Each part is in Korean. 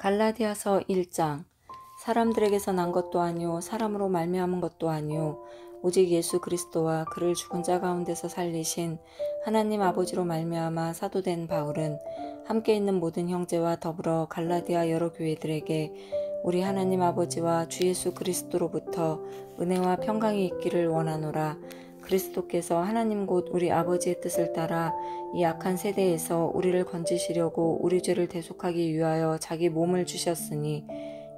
갈라디아서 1장. 사람들에게서 난 것도 아니요 사람으로 말미암은 것도 아니요 오직 예수 그리스도와 그를 죽은 자 가운데서 살리신 하나님 아버지로 말미암아 사도된 바울은 함께 있는 모든 형제와 더불어 갈라디아 여러 교회들에게 우리 하나님 아버지와 주 예수 그리스도로부터 은혜와 평강이 있기를 원하노라. 그리스도께서 하나님 곧 우리 아버지의 뜻을 따라 이 악한 세대에서 우리를 건지시려고 우리 죄를 대속하기 위하여 자기 몸을 주셨으니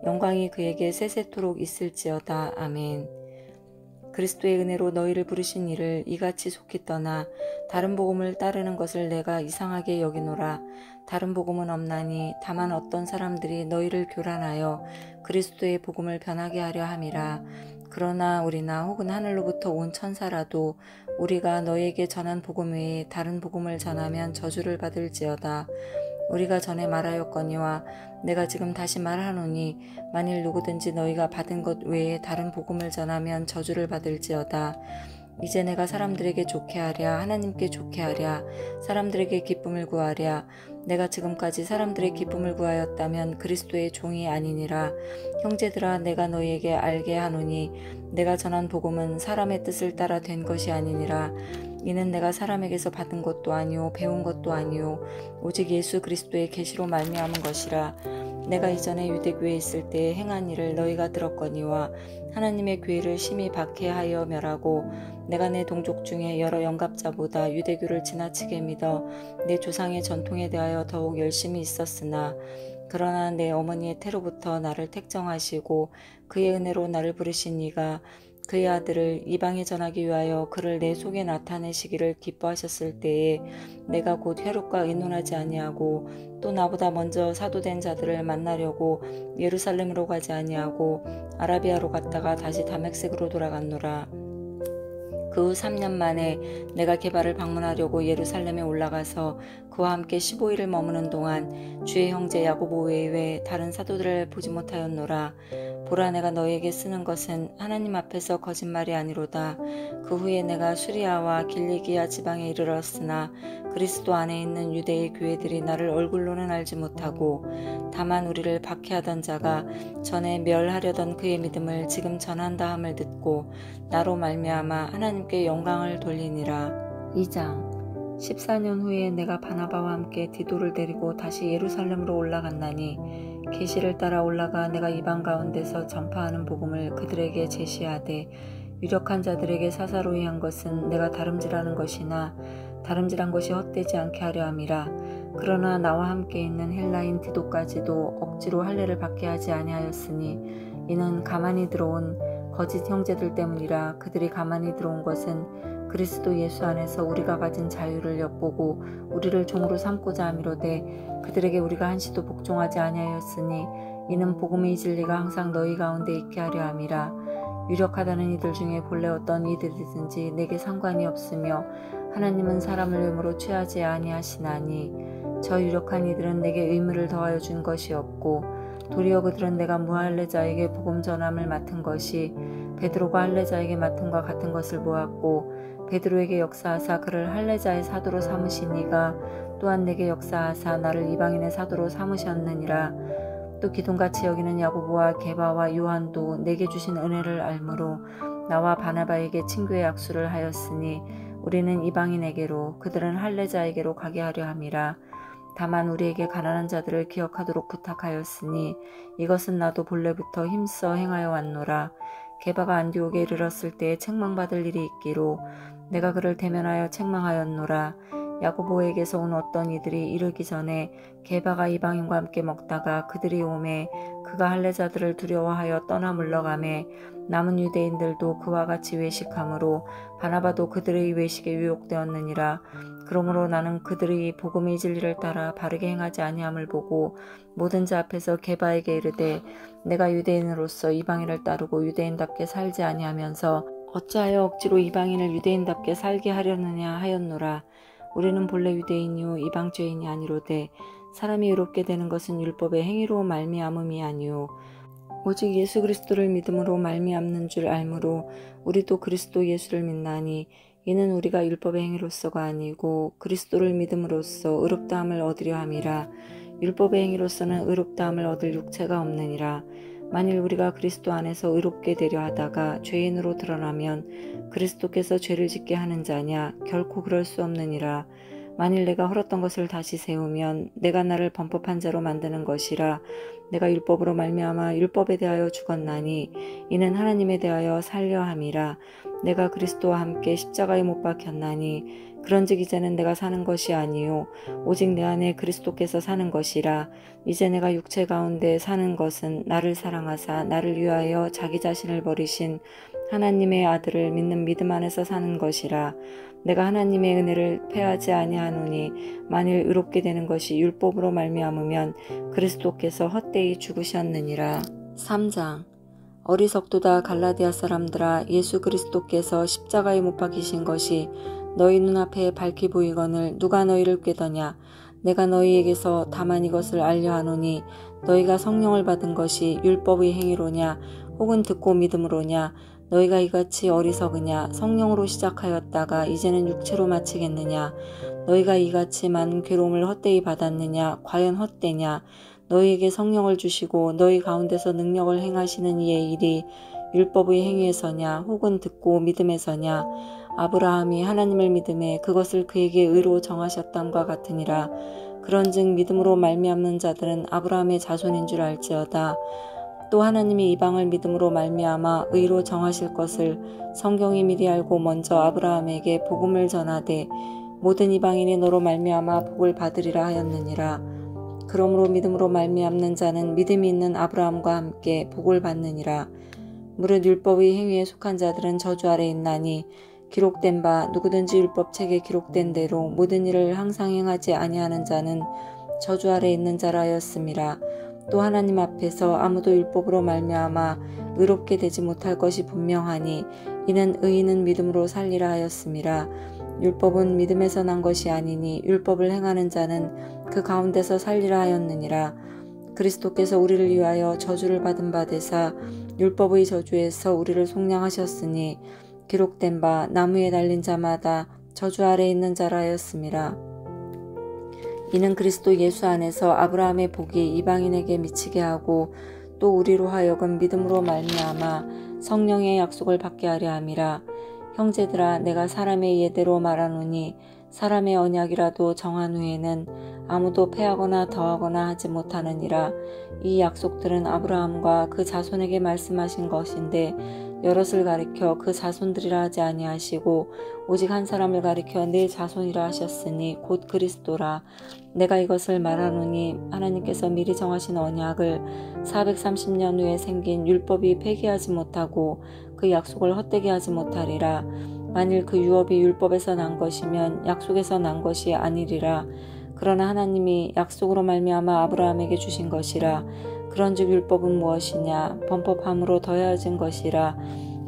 영광이 그에게 세세토록 있을지어다. 아멘. 그리스도의 은혜로 너희를 부르신 이를 이같이 속히 떠나 다른 복음을 따르는 것을 내가 이상하게 여기노라. 다른 복음은 없나니 다만 어떤 사람들이 너희를 교란하여 그리스도의 복음을 변하게 하려 함이라. 그러나 우리나 혹은 하늘로부터 온 천사라도 우리가 너희에게 전한 복음 외에 다른 복음을 전하면 저주를 받을지어다. 우리가 전에 말하였거니와 내가 지금 다시 말하노니 만일 누구든지 너희가 받은 것 외에 다른 복음을 전하면 저주를 받을지어다. 이제 내가 사람들에게 좋게 하랴 하나님께 좋게 하랴 사람들에게 기쁨을 구하랴. 내가 지금까지 사람들의 기쁨을 구하였다면 그리스도의 종이 아니니라. 형제들아, 내가 너희에게 알게 하노니 내가 전한 복음은 사람의 뜻을 따라 된 것이 아니니라. 이는 내가 사람에게서 받은 것도 아니요 배운 것도 아니요 오직 예수 그리스도의 계시로 말미암은 것이라. 내가 이전에 유대교에 있을 때에 행한 일을 너희가 들었거니와 하나님의 교회를 심히 박해하여 멸하고 내가 내 동족 중에 여러 영갑자보다 유대교를 지나치게 믿어 내 조상의 전통에 대하여 더욱 열심히 있었으나 그러나 내 어머니의 태로부터 나를 택정하시고 그의 은혜로 나를 부르신 이가 그의 아들을 이방에 전하기 위하여 그를 내 속에 나타내시기를 기뻐하셨을 때에 내가 곧 혈육과 의논하지 아니하고 또 나보다 먼저 사도된 자들을 만나려고 예루살렘으로 가지 아니하고 아라비아로 갔다가 다시 다메섹으로 돌아갔노라. 그 후 3년 만에 내가 게바를 방문하려고 예루살렘에 올라가서 그와 함께 15일을 머무는 동안 주의 형제 야고보 외에 다른 사도들을 보지 못하였노라. 보라, 내가 너희에게 쓰는 것은 하나님 앞에서 거짓말이 아니로다. 그 후에 내가 수리아와 길리기아 지방에 이르렀으나 그리스도 안에 있는 유대의 교회들이 나를 얼굴로는 알지 못하고 다만 우리를 박해하던 자가 전에 멸하려던 그의 믿음을 지금 전한다 함을 듣고 나로 말미암아 하나님께 영광을 돌리니라. 2장. 14년 후에 내가 바나바와 함께 디도를 데리고 다시 예루살렘으로 올라갔나니 계시를 따라 올라가 내가 이방 가운데서 전파하는 복음을 그들에게 제시하되 유력한 자들에게 사사로이 한 것은 내가 다름질하는 것이나 다름질한 것이 헛되지 않게 하려 함이라. 그러나 나와 함께 있는 헬라인 디도까지도 억지로 할례를 받게 하지 아니하였으니 이는 가만히 들어온 거짓 형제들 때문이라. 그들이 가만히 들어온 것은 그리스도 예수 안에서 우리가 가진 자유를 엿보고 우리를 종으로 삼고자 함이로되 그들에게 우리가 한시도 복종하지 아니하였으니 이는 복음의 진리가 항상 너희 가운데 있게 하려 함이라. 유력하다는 이들 중에 본래 어떤 이들이든지 내게 상관이 없으며 하나님은 사람을 외모로 취하지 아니하시나니 저 유력한 이들은 내게 의무를 더하여 준 것이 없고 도리어 그들은 내가 무할례자에게 복음 전함을 맡은 것이 베드로가 할례자에게 맡음과 같은 것을 보았고 베드로에게 역사하사 그를 할례자의 사도로 삼으신 이가 또한 내게 역사하사 나를 이방인의 사도로 삼으셨느니라. 또 기둥같이 여기는 야고보와 게바와 요한도 내게 주신 은혜를 알므로 나와 바나바에게 친교의 약수를 하였으니 우리는 이방인에게로 그들은 할례자에게로 가게 하려 함이라. 다만 우리에게 가난한 자들을 기억하도록 부탁하였으니 이것은 나도 본래부터 힘써 행하여 왔노라. 게바가 안디옥에 이르렀을 때에 책망받을 일이 있기로 내가 그를 대면하여 책망하였노라. 야고보에게서 온 어떤 이들이 이르기 전에 게바가 이방인과 함께 먹다가 그들이 오매 그가 할례자들을 두려워하여 떠나 물러가매 남은 유대인들도 그와 같이 외식하므로 바나바도 그들의 외식에 유혹되었느니라. 그러므로 나는 그들이 복음의 진리를 따라 바르게 행하지 아니함을 보고 모든 자 앞에서 게바에게 이르되 내가 유대인으로서 이방인을 따르고 유대인답게 살지 아니하면서 어찌하여 억지로 이방인을 유대인답게 살게 하려느냐 하였노라. 우리는 본래 유대인이요 이방죄인이 아니로되 사람이 의롭게 되는 것은 율법의 행위로 말미암음이 아니요 오직 예수 그리스도를 믿음으로 말미암는 줄 알므로 우리도 그리스도 예수를 믿나니 이는 우리가 율법의 행위로서가 아니고 그리스도를 믿음으로써 의롭다함을 얻으려 함이라. 율법의 행위로서는 의롭다함을 얻을 육체가 없느니라. 만일 우리가 그리스도 안에서 의롭게 되려 하다가 죄인으로 드러나면 그리스도께서 죄를 짓게 하는 자냐? 결코 그럴 수 없느니라. 만일 내가 헐었던 것을 다시 세우면 내가 나를 범법한 자로 만드는 것이라. 내가 율법으로 말미암아 율법에 대하여 죽었나니 이는 하나님에 대하여 살려 함이라. 내가 그리스도와 함께 십자가에 못 박혔나니 그런즉 이제는 내가 사는 것이 아니요 오직 내 안에 그리스도께서 사는 것이라. 이제 내가 육체 가운데 사는 것은 나를 사랑하사 나를 위하여 자기 자신을 버리신 하나님의 아들을 믿는 믿음 안에서 사는 것이라. 내가 하나님의 은혜를 패하지 아니하노니 만일 의롭게 되는 것이 율법으로 말미암으면 그리스도께서 헛되이 죽으셨느니라. 3장. 어리석도다 갈라디아 사람들아, 예수 그리스도께서 십자가에 못 박히신 것이 너희 눈앞에 밝히 보이거늘 누가 너희를 꾀더냐? 내가 너희에게서 다만 이것을 알려하노니 너희가 성령을 받은 것이 율법의 행위로냐 혹은 듣고 믿음으로냐? 너희가 이같이 어리석으냐? 성령으로 시작하였다가 이제는 육체로 마치겠느냐? 너희가 이같이 많은 괴로움을 헛되이 받았느냐? 과연 헛되냐? 너희에게 성령을 주시고 너희 가운데서 능력을 행하시는 이의 일이 율법의 행위에서냐 혹은 듣고 믿음에서냐? 아브라함이 하나님을 믿음에 그것을 그에게 의로 정하셨담과 같으니라. 그런즉 믿음으로 말미암는 자들은 아브라함의 자손인 줄 알지어다. 또 하나님이 이방을 믿음으로 말미암아 의로 정하실 것을 성경이 미리 알고 먼저 아브라함에게 복음을 전하되 모든 이방인이 너로 말미암아 복을 받으리라 하였느니라. 그러므로 믿음으로 말미암는 자는 믿음이 있는 아브라함과 함께 복을 받느니라. 무릇 율법의 행위에 속한 자들은 저주 아래 있나니 기록된 바 누구든지 율법책에 기록된 대로 모든 일을 항상 행하지 아니하는 자는 저주 아래 있는 자라 하였음이라. 또 하나님 앞에서 아무도 율법으로 말미암아 의롭게 되지 못할 것이 분명하니 이는 의인은 믿음으로 살리라 하였음이라. 율법은 믿음에서 난 것이 아니니 율법을 행하는 자는 그 가운데서 살리라 하였느니라. 그리스도께서 우리를 위하여 저주를 받은 바 되사 율법의 저주에서 우리를 속량하셨으니 기록된 바 나무에 달린 자마다 저주 아래 있는 자라 하였음이라. 이는 그리스도 예수 안에서 아브라함의 복이 이방인에게 미치게 하고 또 우리로 하여금 믿음으로 말미암아 성령의 약속을 받게 하려 함이라. 형제들아, 내가 사람의 예대로 말하노니 사람의 언약이라도 정한 후에는 아무도 패하거나 더하거나 하지 못하느니라. 이 약속들은 아브라함과 그 자손에게 말씀하신 것인데 여럿을 가리켜 그 자손들이라 하지 아니하시고 오직 한 사람을 가리켜 내 자손이라 하셨으니 곧 그리스도라. 내가 이것을 말하노니 하나님께서 미리 정하신 언약을 430년 후에 생긴 율법이 폐기하지 못하고 그 약속을 헛되게 하지 못하리라. 만일 그 유업이 율법에서 난 것이면 약속에서 난 것이 아니리라. 그러나 하나님이 약속으로 말미암아 아브라함에게 주신 것이라. 그런즉 율법은 무엇이냐? 범법함으로 더해진 것이라.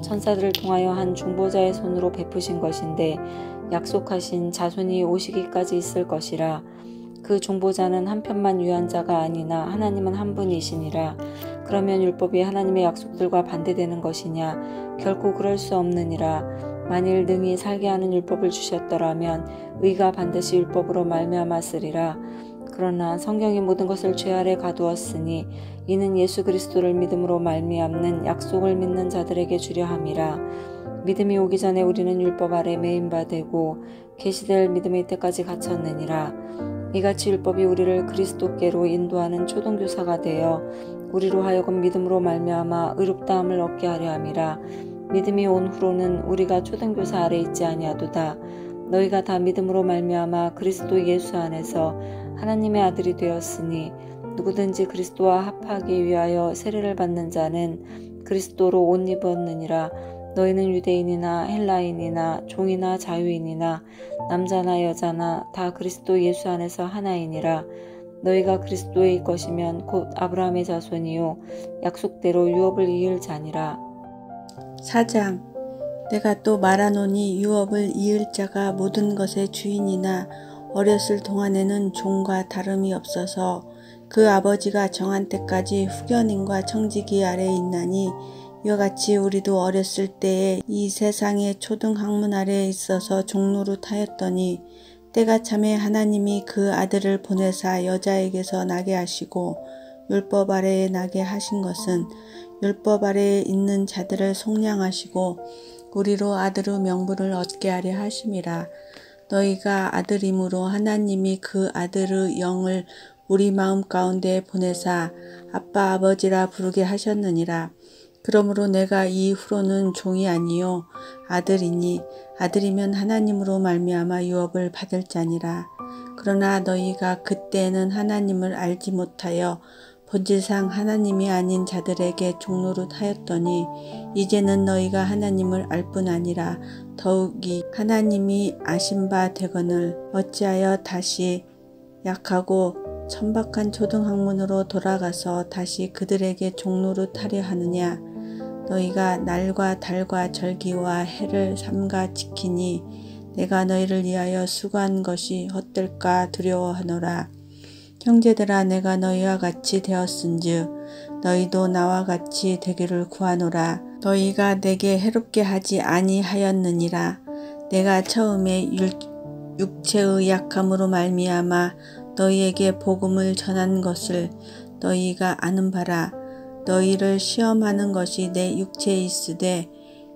천사들을 통하여 한 중보자의 손으로 베푸신 것인데 약속하신 자손이 오시기까지 있을 것이라. 그 중보자는 한편만 위한 자가 아니나 하나님은 한 분이시니라. 그러면 율법이 하나님의 약속들과 반대되는 것이냐? 결코 그럴 수 없느니라. 만일 능히 살게 하는 율법을 주셨더라면 의가 반드시 율법으로 말미암았으리라. 그러나 성경이 모든 것을 죄 아래 가두었으니 이는 예수 그리스도를 믿음으로 말미암는 약속을 믿는 자들에게 주려 함이라. 믿음이 오기 전에 우리는 율법 아래 매인 바 되고 계시될 믿음의 때까지 갇혔느니라. 이같이 율법이 우리를 그리스도께로 인도하는 초등교사가 되어 우리로 하여금 믿음으로 말미암아 의롭다함을 얻게 하려 함이라. 믿음이 온 후로는 우리가 초등교사 아래 있지 아니하도다. 너희가 다 믿음으로 말미암아 그리스도 예수 안에서 하나님의 아들이 되었으니 누구든지 그리스도와 합하기 위하여 세례를 받는 자는 그리스도로 옷 입었느니라. 너희는 유대인이나 헬라인이나 종이나 자유인이나 남자나 여자나 다 그리스도 예수 안에서 하나이니라. 너희가 그리스도의 것이면 곧 아브라함의 자손이요 약속대로 유업을 이을 자니라. 4장. 내가 또 말하노니 유업을 이을 자가 모든 것의 주인이나 어렸을 동안에는 종과 다름이 없어서 그 아버지가 정한 때까지 후견인과 청지기 아래에 있나니 이와 같이 우리도 어렸을 때에 이 세상의 초등학문 아래에 있어서 종노릇하였더니 때가 참에 하나님이 그 아들을 보내사 여자에게서 나게 하시고 율법 아래에 나게 하신 것은 율법 아래에 있는 자들을 속량하시고 우리로 아들의 명분을 얻게 하려 하심이라. 너희가 아들이므로 하나님이 그 아들의 영을 우리 마음 가운데 보내사 아빠 아버지라 부르게 하셨느니라. 그러므로 내가 이후로는 종이 아니요 아들이니 아들이면 하나님으로 말미암아 유업을 받을 자니라. 그러나 너희가 그때는 하나님을 알지 못하여 본질상 하나님이 아닌 자들에게 종노릇 하였더니 이제는 너희가 하나님을 알 뿐 아니라 더욱이 하나님이 아신 바 되거늘 어찌하여 다시 약하고 천박한 초등학문으로 돌아가서 다시 그들에게 종노릇 하려 하느냐. 너희가 날과 달과 절기와 해를 삼가 지키니 내가 너희를 위하여 수고한 것이 헛될까 두려워하노라. 형제들아 내가 너희와 같이 되었은즉 너희도 나와 같이 되기를 구하노라. 너희가 내게 해롭게 하지 아니하였느니라. 내가 처음에 육체의 약함으로 말미암아 너희에게 복음을 전한 것을 너희가 아는 바라. 너희를 시험하는 것이 내 육체에 있으되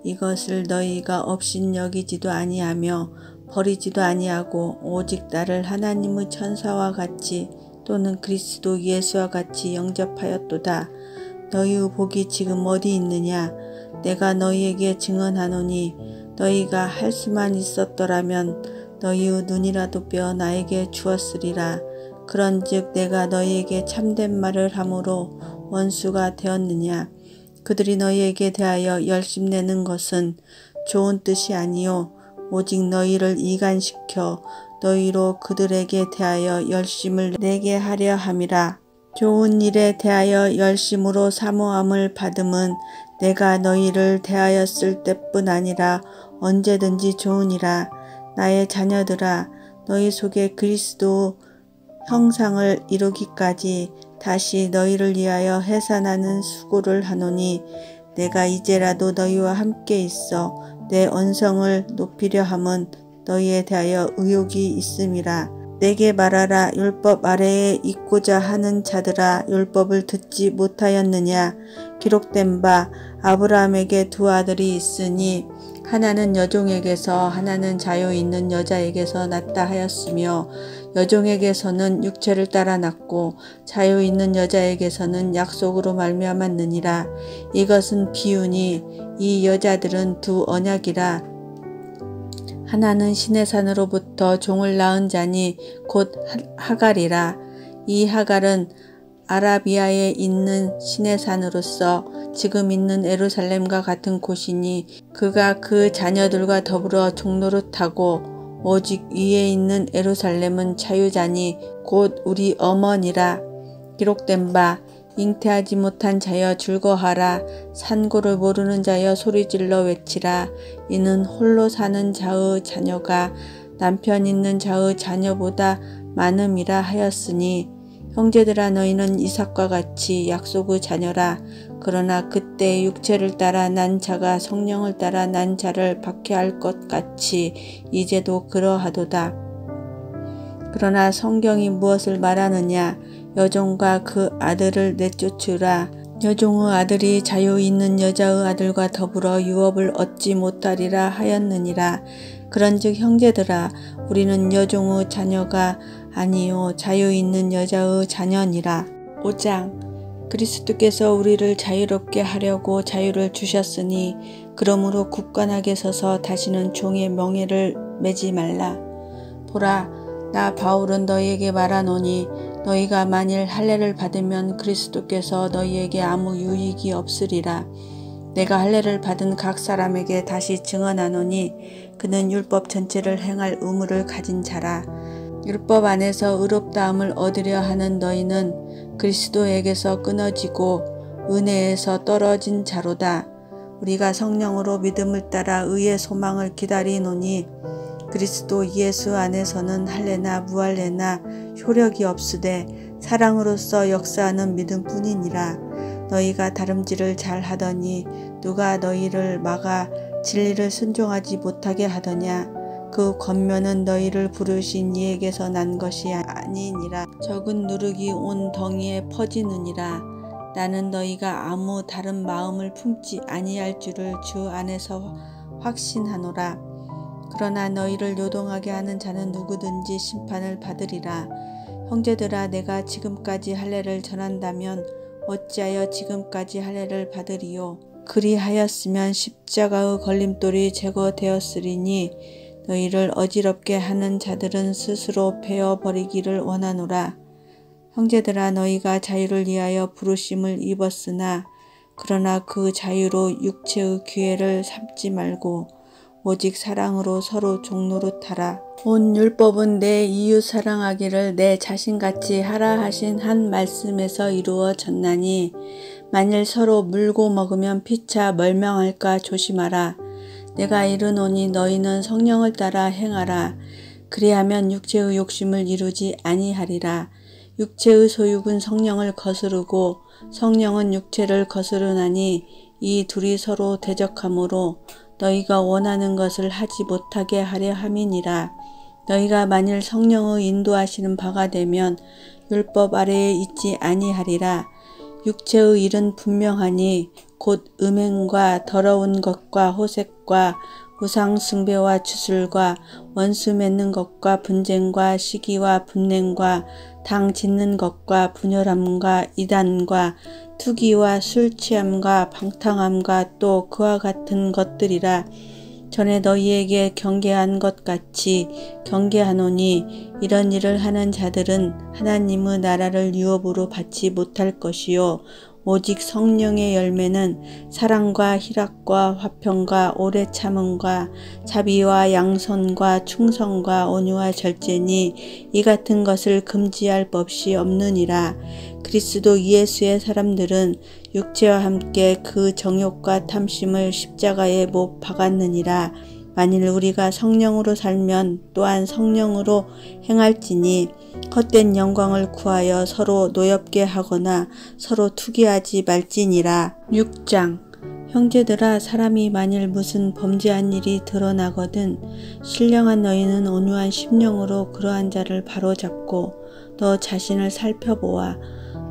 이것을 너희가 업신 여기지도 아니하며 버리지도 아니하고 오직 나를 하나님의 천사와 같이 또는 그리스도 예수와 같이 영접하였도다. 너희의 복이 지금 어디 있느냐? 내가 너희에게 증언하노니 너희가 할 수만 있었더라면 너희의 눈이라도 빼어 나에게 주었으리라. 그런즉 내가 너희에게 참된 말을 함으로 원수가 되었느냐? 그들이 너희에게 대하여 열심내는 것은 좋은 뜻이 아니요 오직 너희를 이간시켜 너희로 그들에게 대하여 열심을 내게 하려 함이라. 좋은 일에 대하여 열심으로 사모함을 받음은 내가 너희를 대하였을 때뿐 아니라 언제든지 좋으니라. 나의 자녀들아 너희 속에 그리스도 형상을 이루기까지 다시 너희를 위하여 해산하는 수고를 하노니 내가 이제라도 너희와 함께 있어 내 언성을 높이려 함은 너희에 대하여 의욕이 있음이라. 내게 말하라. 율법 아래에 있고자 하는 자들아 율법을 듣지 못하였느냐. 기록된 바 아브라함에게 두 아들이 있으니 하나는 여종에게서 하나는 자유 있는 여자에게서 났다 하였으며 여종에게서는 육체를 따라 났고 자유 있는 여자에게서는 약속으로 말미암았느니라. 이것은 비유니 이 여자들은 두 언약이라. 하나는 시내산으로부터 종을 낳은 자니 곧 하갈이라. 이 하갈은 아라비아에 있는 시내산으로서 지금 있는 예루살렘과 같은 곳이니 그가 그 자녀들과 더불어 종노릇하고 오직 위에 있는 예루살렘은 자유자니 곧 우리 어머니라. 기록된 바 잉태하지 못한 자여 즐거하라. 산고를 모르는 자여 소리질러 외치라. 이는 홀로 사는 자의 자녀가 남편 있는 자의 자녀보다 많음이라 하였으니 형제들아 너희는 이삭과 같이 약속의 자녀라. 그러나 그때 육체를 따라 난 자가 성령을 따라 난 자를 박해할 것 같이 이제도 그러하도다. 그러나 성경이 무엇을 말하느냐? 여종과 그 아들을 내쫓으라. 여종의 아들이 자유 있는 여자의 아들과 더불어 유업을 얻지 못하리라 하였느니라. 그런즉 형제들아 우리는 여종의 자녀가 아니요 자유 있는 여자의 자녀니라. 5장 그리스도께서 우리를 자유롭게 하려고 자유를 주셨으니 그러므로 굳건하게 서서 다시는 종의 명예를 매지 말라. 보라 나 바울은 너희에게 말하노니 너희가 만일 할례를 받으면 그리스도께서 너희에게 아무 유익이 없으리라. 내가 할례를 받은 각 사람에게 다시 증언하노니 그는 율법 전체를 행할 의무를 가진 자라. 율법 안에서 의롭다함을 얻으려 하는 너희는 그리스도에게서 끊어지고 은혜에서 떨어진 자로다. 우리가 성령으로 믿음을 따라 의의 소망을 기다리노니 그리스도 예수 안에서는 할례나 무할례나 효력이 없으되 사랑으로서 역사하는 믿음뿐이니라. 너희가 다름질을 잘하더니 누가 너희를 막아 진리를 순종하지 못하게 하더냐. 그 권면은 너희를 부르신 이에게서 난 것이 아니니라. 적은 누룩이 온 덩이에 퍼지느니라. 나는 너희가 아무 다른 마음을 품지 아니할 줄을 주 안에서 확신하노라. 그러나 너희를 요동하게 하는 자는 누구든지 심판을 받으리라. 형제들아, 내가 지금까지 할례를 전한다면 어찌하여 지금까지 할례를 받으리요? 그리하였으면 십자가의 걸림돌이 제거되었으리니 너희를 어지럽게 하는 자들은 스스로 베어버리기를 원하노라. 형제들아, 너희가 자유를 위하여 부르심을 입었으나 그러나 그 자유로 육체의 기회를 삼지 말고 오직 사랑으로 서로 종노릇하라. 온 율법은 내 이웃 사랑하기를 내 자신같이 하라 하신 한 말씀에서 이루어졌나니 만일 서로 물고 먹으면 피차 멸망할까 조심하라. 내가 이르노니 너희는 성령을 따라 행하라. 그리하면 육체의 욕심을 이루지 아니하리라. 육체의 소욕은 성령을 거스르고 성령은 육체를 거스르나니 이 둘이 서로 대적하므로 너희가 원하는 것을 하지 못하게 하려 함이니라. 너희가 만일 성령의 인도하시는 바가 되면 율법 아래에 있지 아니하리라. 육체의 일은 분명하니 곧 음행과 더러운 것과 호색과 우상 숭배와 주술과 원수 맺는 것과 분쟁과 시기와 분냉과 당 짓는 것과 분열함과 이단과 투기와 술 취함과 방탕함과 또 그와 같은 것들이라. 전에 너희에게 경계한 것 같이 경계하노니 이런 일을 하는 자들은 하나님의 나라를 유업으로 받지 못할 것이요 오직 성령의 열매는 사랑과 희락과 화평과 오래 참음과 자비와 양선과 충성과 온유와 절제니 이 같은 것을 금지할 법이 없느니라. 그리스도 예수의 사람들은 육체와 함께 그 정욕과 탐심을 십자가에 못 박았느니라. 만일 우리가 성령으로 살면 또한 성령으로 행할지니 헛된 영광을 구하여 서로 노엽게 하거나 서로 투기하지 말지니라. 6장. 형제들아, 사람이 만일 무슨 범죄한 일이 드러나거든 신령한 너희는 온유한 심령으로 그러한 자를 바로잡고 너 자신을 살펴보아.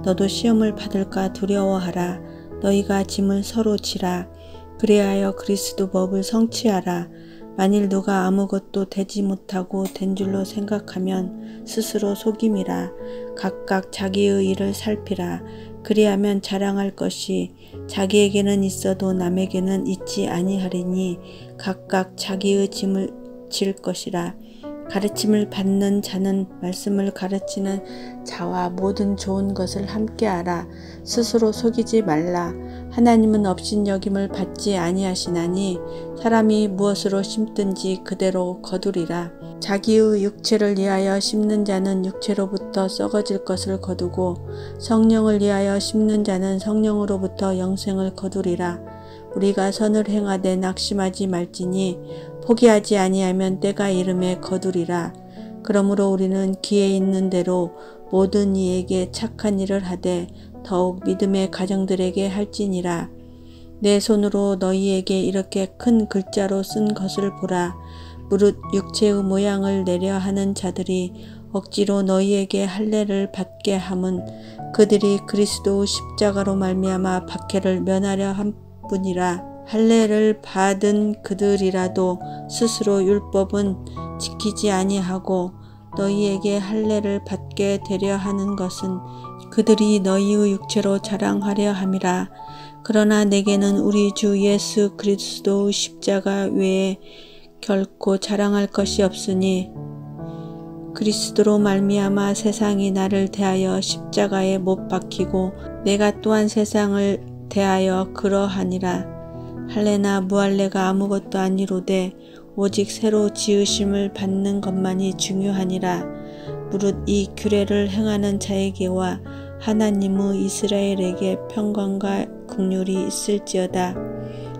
너도 시험을 받을까 두려워하라. 너희가 짐을 서로 지라. 그리하여 그리스도 법을 성취하라. 만일 누가 아무것도 되지 못하고 된 줄로 생각하면 스스로 속임이라. 각각 자기의 일을 살피라. 그리하면 자랑할 것이 자기에게는 있어도 남에게는 있지 아니하리니 각각 자기의 짐을 질 것이라. 가르침을 받는 자는 말씀을 가르치는 자와 모든 좋은 것을 함께하라. 스스로 속이지 말라. 하나님은 업신여김을 받지 아니하시나니 사람이 무엇으로 심든지 그대로 거두리라. 자기의 육체를 위하여 심는 자는 육체로부터 썩어질 것을 거두고 성령을 위하여 심는 자는 성령으로부터 영생을 거두리라. 우리가 선을 행하되 낙심하지 말지니 포기하지 아니하면 때가 이름에 거두리라. 그러므로 우리는 기회 있는 대로 모든 이에게 착한 일을 하되 더욱 믿음의 가정들에게 할지니라. 내 손으로 너희에게 이렇게 큰 글자로 쓴 것을 보라. 무릇 육체의 모양을 내려 하는 자들이 억지로 너희에게 할례를 받게 함은 그들이 그리스도의 십자가로 말미암아 박해를 면하려 함 뿐이라. 할례를 받은 그들이라도 스스로 율법은 지키지 아니하고 너희에게 할례를 받게 되려 하는 것은 그들이 너희의 육체로 자랑하려 함이라. 그러나 내게는 우리 주 예수 그리스도의 십자가 외에 결코 자랑할 것이 없으니 그리스도로 말미암아 세상이 나를 대하여 십자가에 못 박히고 내가 또한 세상을 대하여 그러하니라. 할례나 무할례가 아무것도 아니로되 오직 새로 지으심을 받는 것만이 중요하니라. 무릇 이 규례를 행하는 자에게와 하나님의 이스라엘에게 평강과 긍휼이 있을지어다.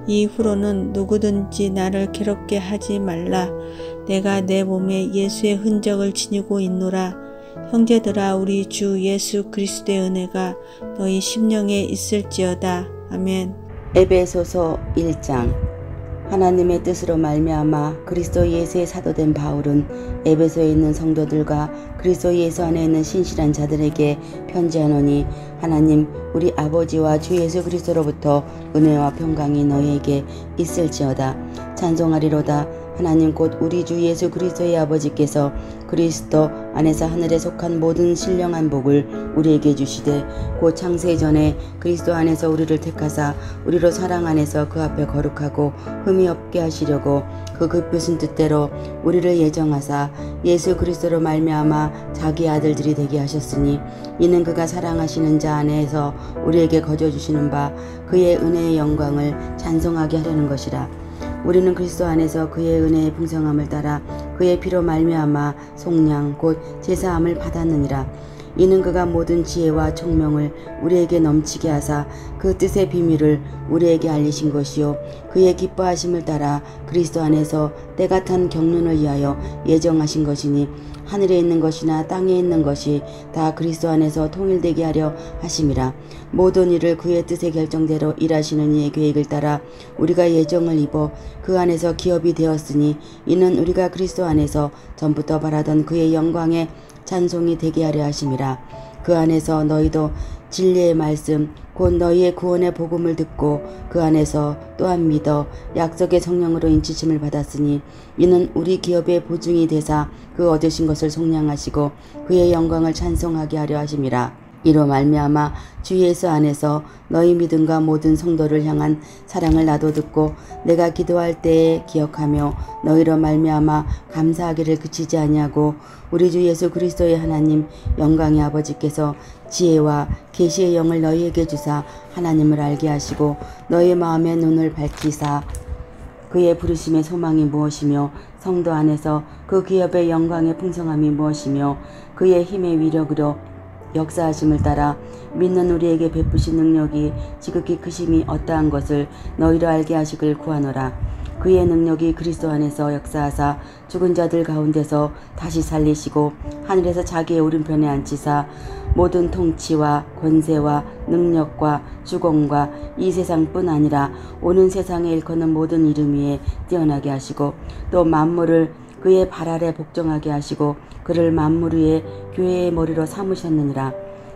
이후로는 누구든지 나를 괴롭게 하지 말라. 내가 내 몸에 예수의 흔적을 지니고 있노라. 형제들아, 우리 주 예수 그리스도의 은혜가 너희 심령에 있을지어다. 아멘. 에베소서 1장. 하나님의 뜻으로 말미암아 그리스도 예수의 사도된 바울은 에베소에 있는 성도들과 그리스도 예수 안에 있는 신실한 자들에게 편지하노니 하나님 우리 아버지와 주 예수 그리스도로부터 은혜와 평강이 너희에게 있을지어다. 찬송하리로다. 하나님 곧 우리 주 예수 그리스도의 아버지께서 그리스도 안에서 하늘에 속한 모든 신령한 복을 우리에게 주시되 곧 창세 전에 그리스도 안에서 우리를 택하사 우리로 사랑 안에서 그 앞에 거룩하고 흠이 없게 하시려고 그 급으신 뜻대로 우리를 예정하사 예수 그리스도로 말미암아 자기 아들들이 되게 하셨으니 이는 그가 사랑하시는 자 안에서 우리에게 거저 주시는 바 그의 은혜의 영광을 찬송하게 하려는 것이라. 우리는 그리스도 안에서 그의 은혜의 풍성함을 따라 그의 피로 말미암아 속량 곧 제사함을 받았느니라. 이는 그가 모든 지혜와 총명을 우리에게 넘치게 하사 그 뜻의 비밀을 우리에게 알리신 것이요 그의 기뻐하심을 따라 그리스도 안에서 때가 탄 경륜을 위하여 예정하신 것이니 하늘에 있는 것이나 땅에 있는 것이 다 그리스도 안에서 통일되게 하려 하심이라. 모든 일을 그의 뜻의 결정대로 일하시는 이의 계획을 따라 우리가 예정을 입어 그 안에서 기업이 되었으니 이는 우리가 그리스도 안에서 전부터 바라던 그의 영광의 찬송이 되게 하려 하심이라. 그 안에서 너희도 진리의 말씀 곧 너희의 구원의 복음을 듣고 그 안에서 또한 믿어 약속의 성령으로 인치심을 받았으니 이는 우리 기업의 보증이 되사 그 얻으신 것을 속량하시고 그의 영광을 찬송하게 하려 하심이라. 이로 말미암아 주 예수 안에서 너희 믿음과 모든 성도를 향한 사랑을 나도 듣고 내가 기도할 때에 기억하며 너희로 말미암아 감사하기를 그치지 아니하고 우리 주 예수 그리스도의 하나님 영광의 아버지께서 지혜와 계시의 영을 너희에게 주사 하나님을 알게 하시고 너희 마음의 눈을 밝히사 그의 부르심의 소망이 무엇이며 성도 안에서 그 기업의 영광의 풍성함이 무엇이며 그의 힘의 위력으로 역사하심을 따라 믿는 우리에게 베푸신 능력이 지극히 크심이 어떠한 것을 너희로 알게 하시길 구하노라. 그의 능력이 그리스도 안에서 역사하사 죽은 자들 가운데서 다시 살리시고 하늘에서 자기의 오른편에 앉히사 모든 통치와 권세와 능력과 주권과 이 세상뿐 아니라 오는 세상에 일컫는 모든 이름 위에 뛰어나게 하시고 또 만물을 그의 발 아래 복종하게 하시고 그를 만물 위에 교회의 머리로 삼으셨느니라.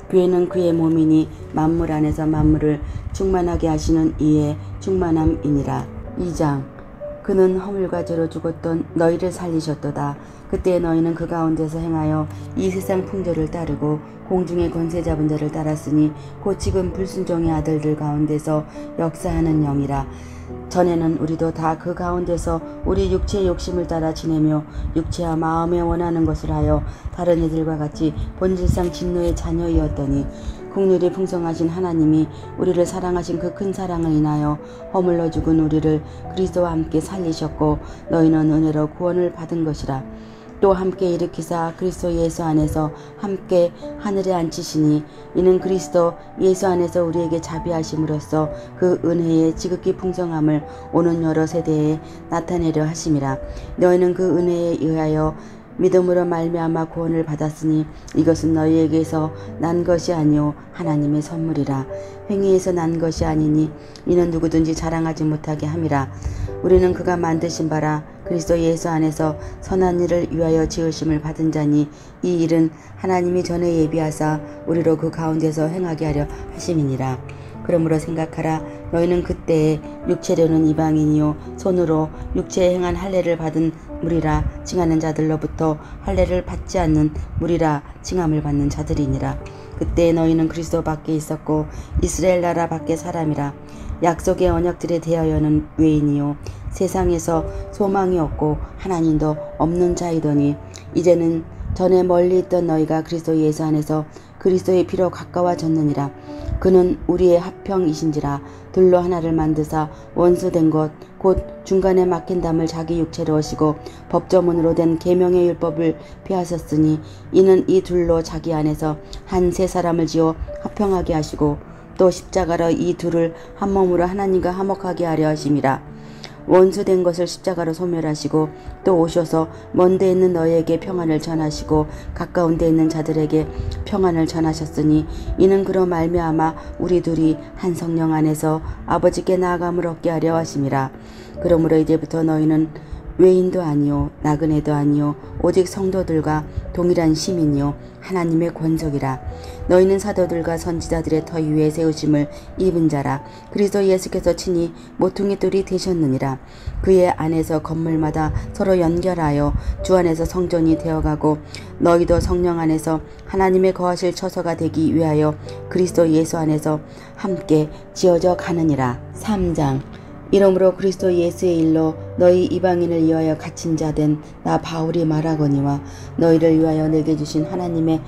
교회는 그의 몸이니 만물 안에서 만물을 충만하게 하시는 이의 충만함이니라. 2장 그는 허물과 죄로 죽었던 너희를 살리셨도다. 그때 너희는 그 가운데서 행하여 이 세상 풍조를 따르고 공중의 권세 잡은 자를 따랐으니 곧 지금 불순종의 아들들 가운데서 역사하는 영이라. 전에는 우리도 다 그 가운데서 우리 육체의 욕심을 따라 지내며 육체와 마음에 원하는 것을 하여 다른 이들과 같이 본질상 진노의 자녀이었더니 긍휼이 풍성하신 하나님이 우리를 사랑하신 그 큰 사랑을 인하여 허물러 죽은 우리를 그리스도와 함께 살리셨고 너희는 은혜로 구원을 받은 것이라. 또 함께 일으키사 그리스도 예수 안에서 함께 하늘에 앉히시니 이는 그리스도 예수 안에서 우리에게 자비하심으로써 그 은혜의 지극히 풍성함을 오는 여러 세대에 나타내려 하심이라. 너희는 그 은혜에 의하여 믿음으로 말미암아 구원을 받았으니 이것은 너희에게서 난 것이 아니오 하나님의 선물이라. 행위에서 난 것이 아니니 이는 누구든지 자랑하지 못하게 함이라. 우리는 그가 만드신 바라 그리스도 예수 안에서 선한 일을 위하여 지으심을 받은 자니 이 일은 하나님이 전에 예비하사 우리로 그 가운데서 행하게 하려 하심이니라. 그러므로 생각하라. 너희는 그때에 육체로는 이방인이요 손으로 육체에 행한 할례를 받은 무리라 칭하는 자들로부터 할례를 받지 않는 무리라 칭함을 받는 자들이니라. 그때 너희는 그리스도 밖에 있었고 이스라엘 나라 밖에 사람이라. 약속의 언약들에 대하여는 외인이요 세상에서 소망이 없고 하나님도 없는 자이더니 이제는 전에 멀리 있던 너희가 그리스도 예수 안에서 그리스도의 피로 가까워졌느니라. 그는 우리의 합형이신지라. 둘로 하나를 만드사 원수된 것 곧 중간에 막힌 담을 자기 육체로 오시고 법조문으로 된 계명의 율법을 폐하셨으니 이는 이 둘로 자기 안에서 한 세 사람을 지어 합형하게 하시고 또 십자가로 이 둘을 한 몸으로 하나님과 화목하게 하려 하심이라. 원수된 것을 십자가로 소멸하시고 또 오셔서 먼데 있는 너희에게 평안을 전하시고 가까운 데 있는 자들에게 평안을 전하셨으니 이는 그로 말미암아 우리 둘이 한 성령 안에서 아버지께 나아감을 얻게 하려 하심이라. 그러므로 이제부터 너희는 외인도 아니요 나그네도 아니요 오직 성도들과 동일한 시민이요 하나님의 권속이라. 너희는 사도들과 선지자들의 터 위에 세우심을 입은 자라. 그리스도 예수께서 친히 모퉁이 돌이 되셨느니라. 그의 안에서 건물마다 서로 연결하여 주 안에서 성전이 되어가고 너희도 성령 안에서 하나님의 거하실 처소가 되기 위하여 그리스도 예수 안에서 함께 지어져 가느니라. 3장. 이러므로 그리스도 예수의 일로 너희 이방인을 위하여 갇힌 자 된 나 바울이 말하거니와 너희를 위하여 내게 주신 하나님의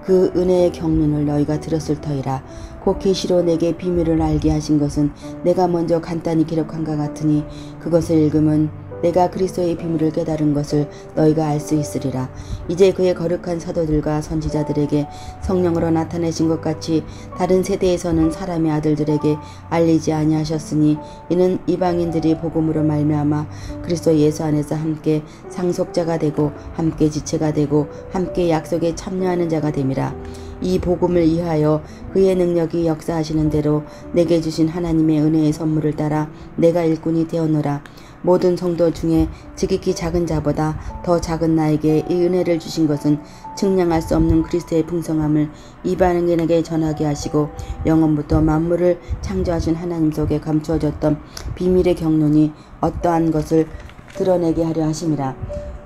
그 은혜의 경륜을 너희가 들었을 터이라. 곧 계시로 내게 비밀을 알게 하신 것은 내가 먼저 간단히 기록한 것 같으니 그것을 읽으면 내가 그리스도의 비밀을 깨달은 것을 너희가 알 수 있으리라. 이제 그의 거룩한 사도들과 선지자들에게 성령으로 나타내신 것 같이 다른 세대에서는 사람의 아들들에게 알리지 아니하셨으니 이는 이방인들이 복음으로 말미암아 그리스도 예수 안에서 함께 상속자가 되고 함께 지체가 되고 함께 약속에 참여하는 자가 됨이라. 이 복음을 위하여 그의 능력이 역사하시는 대로 내게 주신 하나님의 은혜의 선물을 따라 내가 일꾼이 되었노라. 모든 성도 중에 지극히 작은 자보다 더 작은 나에게 이 은혜를 주신 것은 측량할 수 없는 그리스도의 풍성함을 이방인에게 전하게 하시고 영원부터 만물을 창조하신 하나님 속에 감추어졌던 비밀의 경륜이 어떠한 것을 드러내게 하려 하심이라.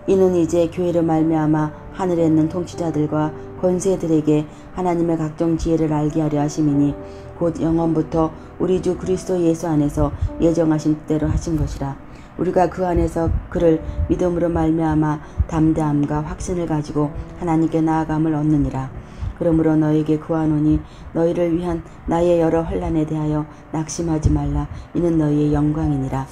이는 이제 교회로 말미암아 하늘에 있는 통치자들과 권세들에게 하나님의 각종 지혜를 알게 하려 하심이니 곧 영원부터 우리 주 그리스도 예수 안에서 예정하신 뜻대로 하신 것이라. 우리가 그 안에서 그를 믿음으로 말미암아 담대함과 확신을 가지고 하나님께 나아감을 얻느니라. 그러므로 너에게 구하노니 너희를 위한 나의 여러 환난에 대하여 낙심하지 말라. 이는 너희의 영광이니라.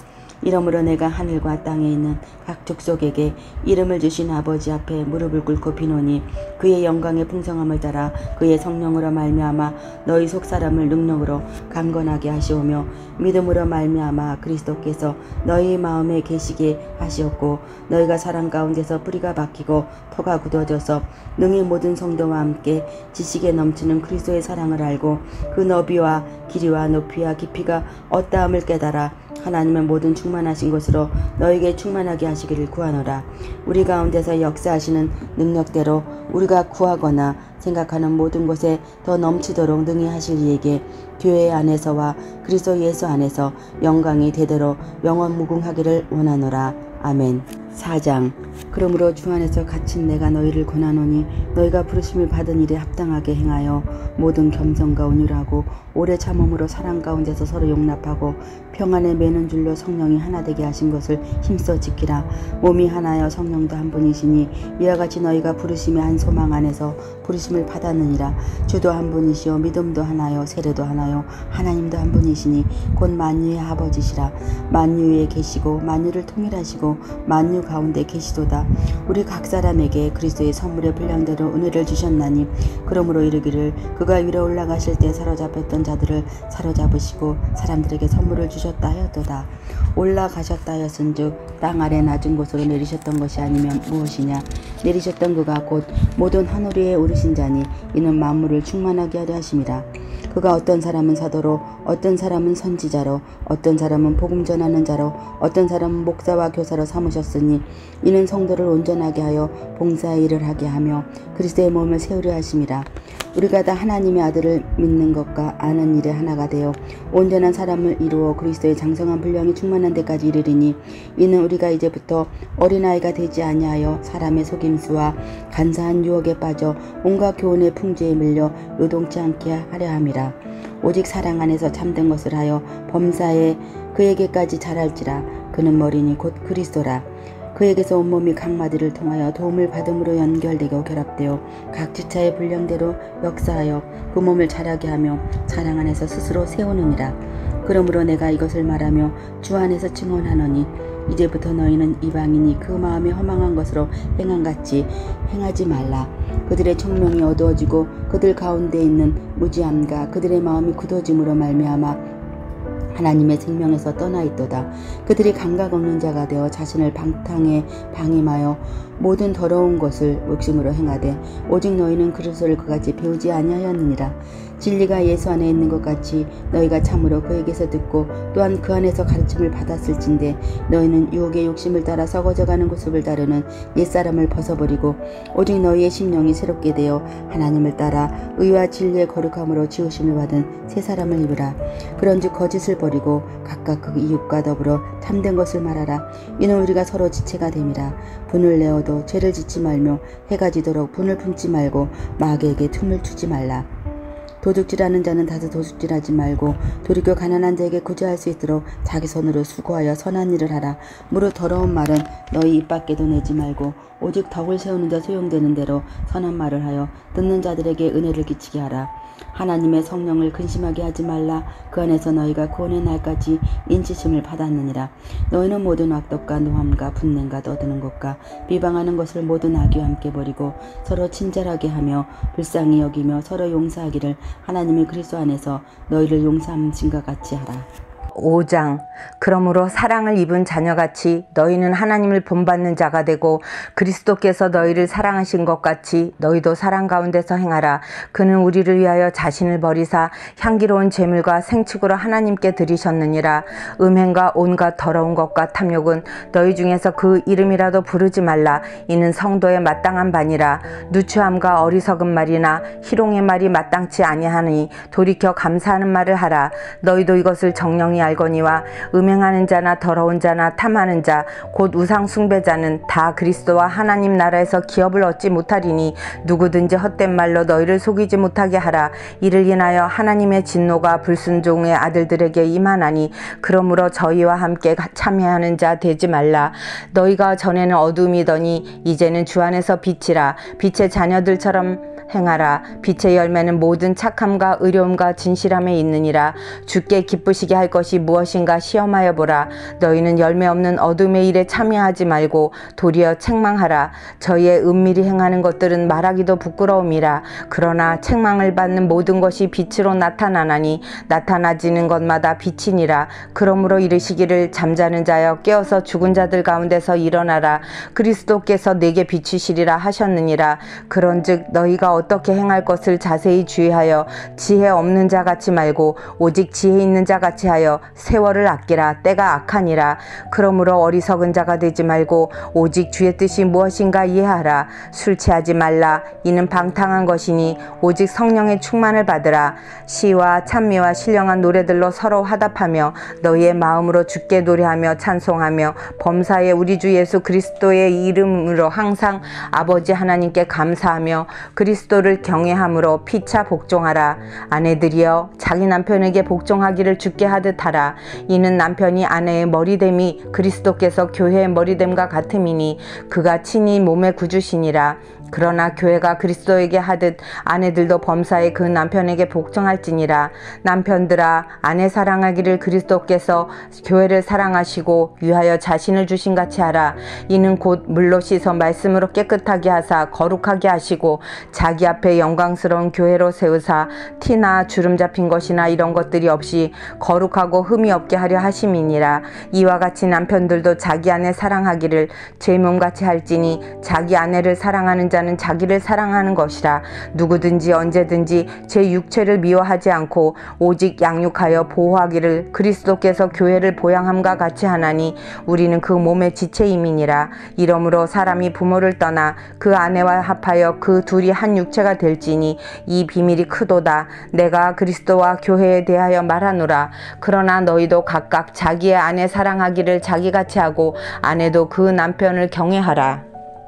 이러므로 내가 하늘과 땅에 있는 각 족속에게 이름을 주신 아버지 앞에 무릎을 꿇고 비노니 그의 영광의 풍성함을 따라 그의 성령으로 말미암아 너희 속사람을 능력으로 강건하게 하시오며 믿음으로 말미암아 그리스도께서 너희 마음에 계시게 하시었고 너희가 사랑 가운데서 뿌리가 박히고 터가 굳어져서 능히 모든 성도와 함께 지식에 넘치는 그리스도의 사랑을 알고 그 너비와 길이와 높이와 깊이가 어떠함을 깨달아 하나님의 모든 충만하신 것으로 너에게 충만하게 하시기를 구하노라. 우리 가운데서 역사하시는 능력대로 우리가 구하거나 생각하는 모든 것에 더 넘치도록 능히 하실 이에게 교회 안에서와 그리스도 예수 안에서 영광이 대대로 영원 무궁하기를 원하노라. 아멘. 4장. 그러므로 주 안에서 갇힌 내가 너희를 권하노니 너희가 부르심을 받은 일에 합당하게 행하여 모든 겸손과 온유하고 오래 참음으로 사랑 가운데서 서로 용납하고 평안에 매는 줄로 성령이 하나 되게 하신 것을 힘써 지키라. 몸이 하나여 성령도 한 분이시니 이와 같이 너희가 부르심의 한 소망 안에서 부르심을 받았느니라. 주도 한 분이시요 믿음도 하나요 세례도 하나요 하나님도 한 분이시니 곧 만유의 아버지시라. 만유 위에 계시고 만유를 통일하시고 만유 가운데 계시도다. 우리 각 사람에게 그리스도의 선물의 분량대로 은혜를 주셨나니 그러므로 이르기를 그가 위로 올라가실 때 사로잡혔던 자들을 사로잡으시고 사람들에게 선물을 주셨다 하였도다. 올라가셨다 하였은즉 땅 아래 낮은 곳으로 내리셨던 것이 아니면 무엇이냐. 내리셨던 그가 곧 모든 하늘 위에 오르신 자니 이는 만물을 충만하게 하려 하심이라. 그가 어떤 사람은 사도로 어떤 사람은 선지자로 어떤 사람은 복음 전하는 자로 어떤 사람은 목사와 교사로 삼으셨으니 이는 성도를 온전하게 하여 봉사의 일을 하게 하며 그리스도의 몸을 세우려 하심이라. 우리가 다 하나님의 아들을 믿는 것과 아는 일에 하나가 되어 온전한 사람을 이루어 그리스도의 장성한 분량이 충만한 데까지 이르리니 이는 우리가 이제부터 어린아이가 되지 아니하여 사람의 속임수와 간사한 유혹에 빠져 온갖 교훈의 풍조에 밀려 요동치 않게 하려 함이라. 오직 사랑 안에서 참된 것을 하여 범사에 그에게까지 자랄지라. 그는 머리니 곧 그리스도라. 그에게서 온몸이 각 마디를 통하여 도움을 받음으로 연결되고 결합되어 각 지체의 분량대로 역사하여 그 몸을 자라게 하며 사랑 안에서 스스로 세우느니라. 그러므로 내가 이것을 말하며 주 안에서 증언하노니 이제부터 너희는 이방인이 그 마음에 허망한 것으로 행함같이 행하지 말라. 그들의 총명이 어두워지고 그들 가운데 있는 무지함과 그들의 마음이 굳어짐으로 말미암아 하나님의 생명에서 떠나 있도다. 그들이 감각 없는 자가 되어 자신을 방탕에 방임하여 모든 더러운 것을 욕심으로 행하되 오직 너희는 그리스도를 그같이 배우지 아니하였느니라. 진리가 예수 안에 있는 것 같이 너희가 참으로 그에게서 듣고 또한 그 안에서 가르침을 받았을진데 너희는 유혹의 욕심을 따라 썩어져가는 모습을 따르는 옛사람을 벗어버리고 오직 너희의 심령이 새롭게 되어 하나님을 따라 의와 진리의 거룩함으로 지으심을 받은 새 사람을 입으라. 그런즉 거짓을 버리고 각각 그 이웃과 더불어 참된 것을 말하라. 이는 우리가 서로 지체가 됨이라. 분을 내어도 죄를 짓지 말며 해가 지도록 분을 품지 말고 마귀에게 틈을 주지 말라. 도둑질하는 자는 다시 도둑질하지 말고 돌이켜 가난한 자에게 구제할 수 있도록 자기 손으로 수고하여 선한 일을 하라. 무릇 더러운 말은 너희 입 밖에도 내지 말고 오직 덕을 세우는 데 소용되는 대로 선한 말을 하여 듣는 자들에게 은혜를 끼치게 하라. 하나님의 성령을 근심하게 하지 말라. 그 안에서 너희가 구원의 날까지 인치심을 받았느니라. 너희는 모든 악독과 노함과 분냄과 떠드는 것과 비방하는 것을 모든 악의와 함께 버리고 서로 친절하게 하며 불쌍히 여기며 서로 용서하기를 하나님의 그리스도 안에서 너희를 용서하신과 같이 하라. 5장. 그러므로 사랑을 입은 자녀같이 너희는 하나님을 본받는 자가 되고 그리스도께서 너희를 사랑하신 것 같이 너희도 사랑 가운데서 행하라. 그는 우리를 위하여 자신을 버리사 향기로운 제물과 생축으로 하나님께 드리셨느니라. 음행과 온갖 더러운 것과 탐욕은 너희 중에서 그 이름이라도 부르지 말라. 이는 성도의 마땅한 바니라. 누추함과 어리석은 말이나 희롱의 말이 마땅치 아니하니 돌이켜 감사하는 말을 하라. 너희도 이것을 정령이 알거니와 음행하는 자나 더러운 자나 탐하는 자 곧 우상 숭배자는 다 그리스도와 하나님 나라에서 기업을 얻지 못하리니 누구든지 헛된 말로 너희를 속이지 못하게 하라. 이를 인하여 하나님의 진노가 불순종의 아들들에게 임하나니 그러므로 저희와 함께 참여하는 자 되지 말라. 너희가 전에는 어둠이더니 이제는 주 안에서 빛이라. 빛의 자녀들처럼 행하라. 빛의 열매는 모든 착함과 의로움과 진실함에 있느니라. 주께 기쁘시게 할 것이 무엇인가 시험하여 보라. 너희는 열매 없는 어둠의 일에 참여하지 말고 도리어 책망하라. 저희의 은밀히 행하는 것들은 말하기도 부끄러움이라. 그러나 책망을 받는 모든 것이 빛으로 나타나나니 나타나지는 것마다 빛이니라. 그러므로 이르시기를 잠자는 자여 깨어서 죽은 자들 가운데서 일어나라. 그리스도께서 내게 비추시리라 하셨느니라. 그런즉 너희가 어떻게 행할 것을 자세히 주의하여 지혜 없는 자 같이 말고 오직 지혜 있는 자 같이 하여 세월을 아끼라. 때가 악하니라. 그러므로 어리석은 자가 되지 말고 오직 주의 뜻이 무엇인가 이해하라. 술 취하지 말라. 이는 방탕한 것이니 오직 성령의 충만을 받으라. 시와 찬미와 신령한 노래들로 서로 화답하며 너희의 마음으로 주께 노래하며 찬송하며 범사에 우리 주 예수 그리스도의 이름으로 항상 아버지 하나님께 감사하며 그리스도를 경외함으로 피차 복종하라. 아내들이여 자기 남편에게 복종하기를 주께 하듯 하라. 이는 남편이 아내의 머리됨이 그리스도께서 교회의 머리됨과 같음이니 그가 친히 몸의 구주시니라. 그러나 교회가 그리스도에게 하듯 아내들도 범사에 그 남편에게 복종할지니라. 남편들아 아내 사랑하기를 그리스도께서 교회를 사랑하시고 위하여 자신을 주신 같이 하라. 이는 곧 물로 씻어 말씀으로 깨끗하게 하사 거룩하게 하시고 자기 앞에 영광스러운 교회로 세우사 티나 주름 잡힌 것이나 이런 것들이 없이 거룩하고 흠이 없게 하려 하심이니라. 이와 같이 남편들도 자기 아내 사랑하기를 제 몸같이 할지니 자기 아내를 사랑하는 자는 자기를 사랑하는 것이라. 누구든지 언제든지 제 육체를 미워하지 않고 오직 양육하여 보호하기를 그리스도께서 교회를 보양함과 같이 하나니 우리는 그 몸의 지체임이니라. 이러므로 사람이 부모를 떠나 그 아내와 합하여 그 둘이 한 육체가 될지니 이 비밀이 크도다. 내가 그리스도와 교회에 대하여 말하노라. 그러나 너희도 각각 자기의 아내 사랑하기를 자기같이 하고 아내도 그 남편을 경외하라.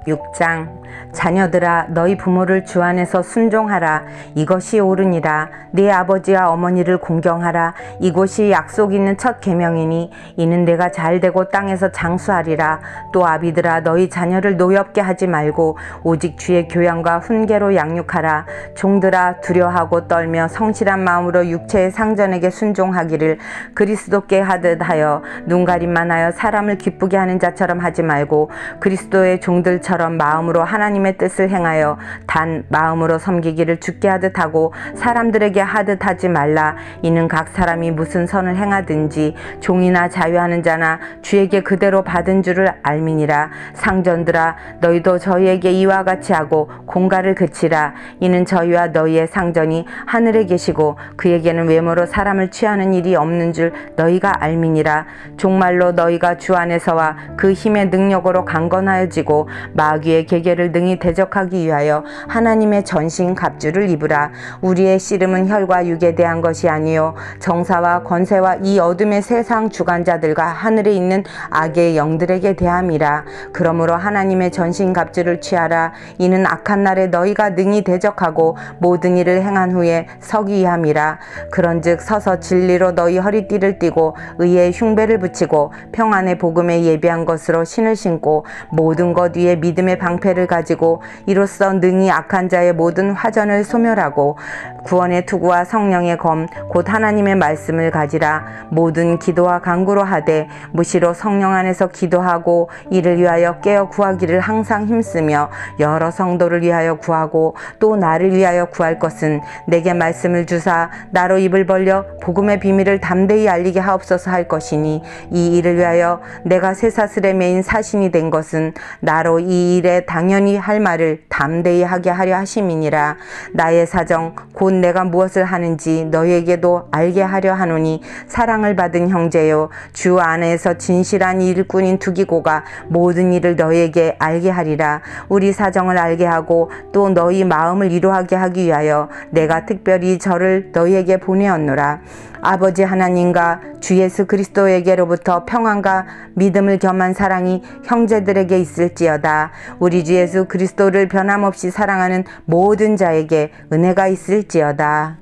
6장. 자녀들아 너희 부모를 주 안에서 순종하라. 이것이 옳으니라. 네 아버지와 어머니를 공경하라. 이곳이 약속 있는 첫 계명이니 이는 내가 잘되고 땅에서 장수하리라. 또 아비들아 너희 자녀를 노엽게 하지 말고 오직 주의 교양과 훈계로 양육하라. 종들아 두려워하고 떨며 성실한 마음으로 육체의 상전에게 순종하기를 그리스도께 하듯 하여 눈가림만 하여 사람을 기쁘게 하는 자처럼 하지 말고 그리스도의 종들처럼 이처럼 마음으로 하나님의 뜻을 행하여 단 마음으로 섬기기를 주께 하듯 하고 사람들에게 하듯 하지 말라. 이는 각 사람이 무슨 선을 행하든지 종이나 자유하는 자나 주에게 그대로 받은 줄을 알미니라. 상전들아, 너희도 저희에게 이와 같이 하고 공갈을 그치라. 이는 저희와 너희의 상전이 하늘에 계시고 그에게는 외모로 사람을 취하는 일이 없는 줄 너희가 알미니라. 종말로 너희가 주 안에서와 그 힘의 능력으로 강건하여지고 마귀의 계계를 능히 대적하기 위하여 하나님의 전신 갑주를 입으라. 우리의 씨름은 혈과 육에 대한 것이 아니요 정사와 권세와 이 어둠의 세상 주관자들과 하늘에 있는 악의 영들에게 대함이라. 그러므로 하나님의 전신 갑주를 취하라. 이는 악한 날에 너희가 능히 대적하고 모든 일을 행한 후에 서기 위함이라. 그런즉 서서 진리로 너희 허리띠를 띠고 의의 흉배를 붙이고 평안의 복음에 예비한 것으로 신을 신고 모든 것 위에 믿음의 방패를 가지고 이로써 능히 악한 자의 모든 화전을 소멸하고 구원의 투구와 성령의 검 곧 하나님의 말씀을 가지라. 모든 기도와 간구로 하되 무시로 성령 안에서 기도하고 이를 위하여 깨어 구하기를 항상 힘쓰며 여러 성도를 위하여 구하고 또 나를 위하여 구할 것은 내게 말씀을 주사 나로 입을 벌려 복음의 비밀을 담대히 알리게 하옵소서 할 것이니 이 일을 위하여 내가 쇠사슬에 매인 사신이 된 것은 나로 이 일에 당연히 할 말을 담대히 하게 하려 하심이니라. 나의 사정 곧 내가 무엇을 하는지 너희에게도 알게 하려 하노니 사랑을 받은 형제요 주 안에서 진실한 일꾼인 두기고가 모든 일을 너희에게 알게 하리라. 우리 사정을 알게 하고 또 너희 마음을 위로하게 하기 위하여 내가 특별히 저를 너희에게 보내었노라. 아버지 하나님과 주 예수 그리스도에게로부터 평안과 믿음을 겸한 사랑이 형제들에게 있을지어다. 우리 주 예수 그리스도를 변함없이 사랑하는 모든 자에게 은혜가 있을지어다.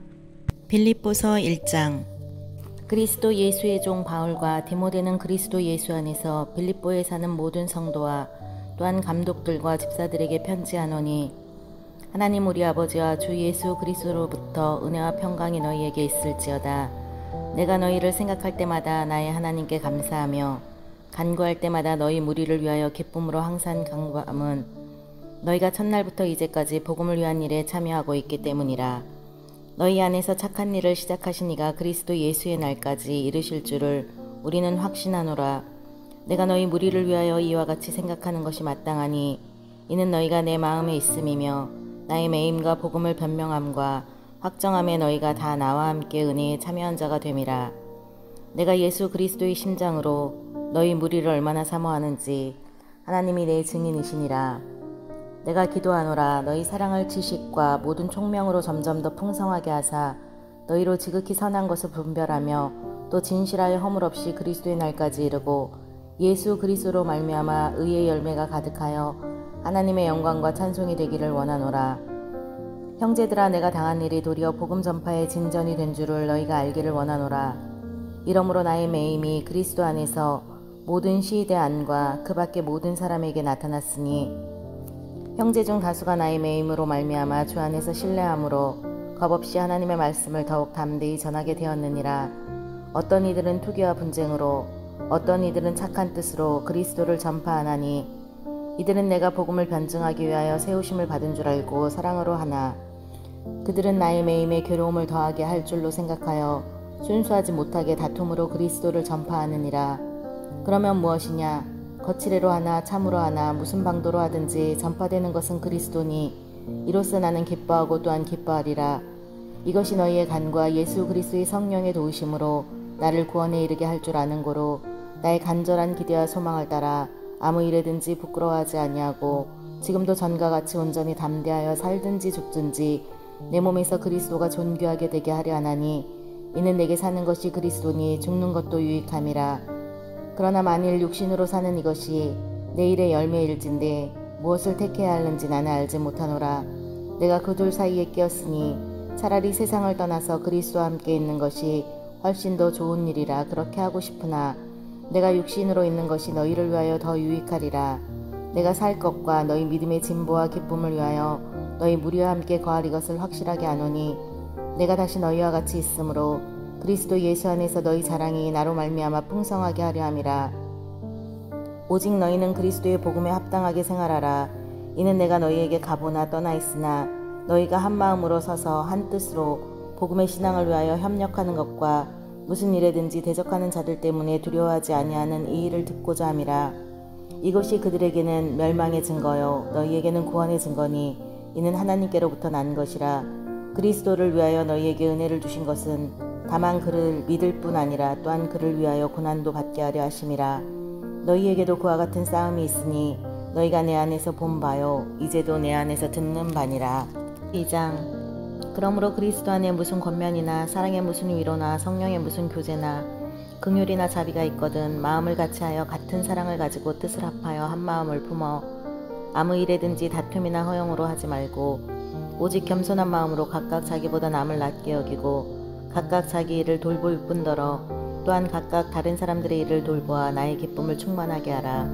빌립보서 1장. 그리스도 예수의 종 바울과 디모데는 그리스도 예수 안에서 빌립보에 사는 모든 성도와 또한 감독들과 집사들에게 편지하노니 하나님 우리 아버지와 주 예수 그리스도로부터 은혜와 평강이 너희에게 있을지어다. 내가 너희를 생각할 때마다 나의 하나님께 감사하며 간구할 때마다 너희 무리를 위하여 기쁨으로 항상 간구함은 너희가 첫날부터 이제까지 복음을 위한 일에 참여하고 있기 때문이라. 너희 안에서 착한 일을 시작하신 이가 그리스도 예수의 날까지 이르실 줄을 우리는 확신하노라. 내가 너희 무리를 위하여 이와 같이 생각하는 것이 마땅하니 이는 너희가 내 마음에 있음이며 나의 매임과 복음을 변명함과 확정함에 너희가 다 나와 함께 은혜에 참여한 자가 됨이라. 내가 예수 그리스도의 심장으로 너희 무리를 얼마나 사모하는지 하나님이 내 증인이시니라. 내가 기도하노라. 너희 사랑을 지식과 모든 총명으로 점점 더 풍성하게 하사 너희로 지극히 선한 것을 분별하며 또 진실하여 허물 없이 그리스도의 날까지 이르고 예수 그리스도로 말미암아 의의 열매가 가득하여 하나님의 영광과 찬송이 되기를 원하노라. 형제들아, 내가 당한 일이 도리어 복음 전파의 진전이 된 줄을 너희가 알기를 원하노라. 이러므로 나의 매임이 그리스도 안에서 모든 시대 안과 그 밖의 모든 사람에게 나타났으니 형제 중 다수가 나의 매임으로 말미암아 주 안에서 신뢰함으로 겁없이 하나님의 말씀을 더욱 담대히 전하게 되었느니라. 어떤 이들은 투기와 분쟁으로 어떤 이들은 착한 뜻으로 그리스도를 전파하나니 이들은 내가 복음을 변증하기 위하여 세우심을 받은 줄 알고 사랑으로 하나 그들은 나의 매임에 괴로움을 더하게 할 줄로 생각하여 순수하지 못하게 다툼으로 그리스도를 전파하느니라. 그러면 무엇이냐? 거칠애로 하나 참으로 하나 무슨 방도로 하든지 전파되는 것은 그리스도니 이로써 나는 기뻐하고 또한 기뻐하리라. 이것이 너희의 간과 예수 그리스도의 성령의 도우심으로 나를 구원에 이르게 할 줄 아는 고로 나의 간절한 기대와 소망을 따라 아무 일에든지 부끄러워하지 아니하고 지금도 전과 같이 온전히 담대하여 살든지 죽든지 내 몸에서 그리스도가 존귀하게 되게 하려 하나니 이는 내게 사는 것이 그리스도니 죽는 것도 유익함이라. 그러나 만일 육신으로 사는 이것이 내일의 열매일진데 무엇을 택해야 하는지 나는 알지 못하노라. 내가 그 둘 사이에 끼었으니 차라리 세상을 떠나서 그리스도와 함께 있는 것이 훨씬 더 좋은 일이라 그렇게 하고 싶으나 내가 육신으로 있는 것이 너희를 위하여 더 유익하리라. 내가 살 것과 너희 믿음의 진보와 기쁨을 위하여 너희 무리와 함께 거할 이것을 확실하게 아노니 내가 다시 너희와 같이 있으므로 그리스도 예수 안에서 너희 자랑이 나로 말미암아 풍성하게 하려 함이라. 오직 너희는 그리스도의 복음에 합당하게 생활하라. 이는 내가 너희에게 가보나 떠나 있으나 너희가 한 마음으로 서서 한 뜻으로 복음의 신앙을 위하여 협력하는 것과 무슨 일에든지 대적하는 자들 때문에 두려워하지 아니하는 이 일을 듣고자 함이라. 이것이 그들에게는 멸망의 증거요 너희에게는 구원의 증거니 이는 하나님께로부터 난 것이라. 그리스도를 위하여 너희에게 은혜를 주신 것은 다만 그를 믿을 뿐 아니라 또한 그를 위하여 고난도 받게 하려 하심이라. 너희에게도 그와 같은 싸움이 있으니 너희가 내 안에서 본 바요 이제도 내 안에서 듣는 바니라. 2장. 그러므로 그리스도 안에 무슨 권면이나 사랑의 무슨 위로나 성령의 무슨 교제나 긍휼이나 자비가 있거든 마음을 같이하여 같은 사랑을 가지고 뜻을 합하여 한 마음을 품어 아무 일에든지 다툼이나 허용으로 하지 말고 오직 겸손한 마음으로 각각 자기보다 남을 낮게 여기고 각각 자기 일을 돌볼 뿐더러 또한 각각 다른 사람들의 일을 돌보아 나의 기쁨을 충만하게 하라.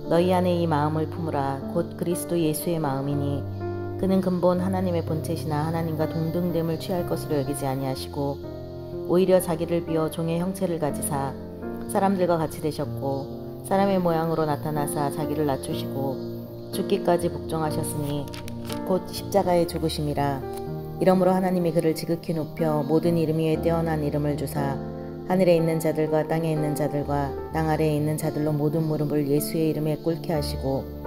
너희 안에 이 마음을 품으라. 곧 그리스도 예수의 마음이니 그는 근본 하나님의 본체시나 하나님과 동등됨을 취할 것으로 여기지 아니하시고 오히려 자기를 비워 종의 형체를 가지사 사람들과 같이 되셨고 사람의 모양으로 나타나사 자기를 낮추시고 죽기까지 복종하셨으니 곧 십자가에 죽으심이라. 이러므로 하나님이 그를 지극히 높여 모든 이름 위에 뛰어난 이름을 주사 하늘에 있는 자들과 땅에 있는 자들과 땅 아래에 있는 자들로 모든 무릎을 예수의 이름에 꿇게 하시고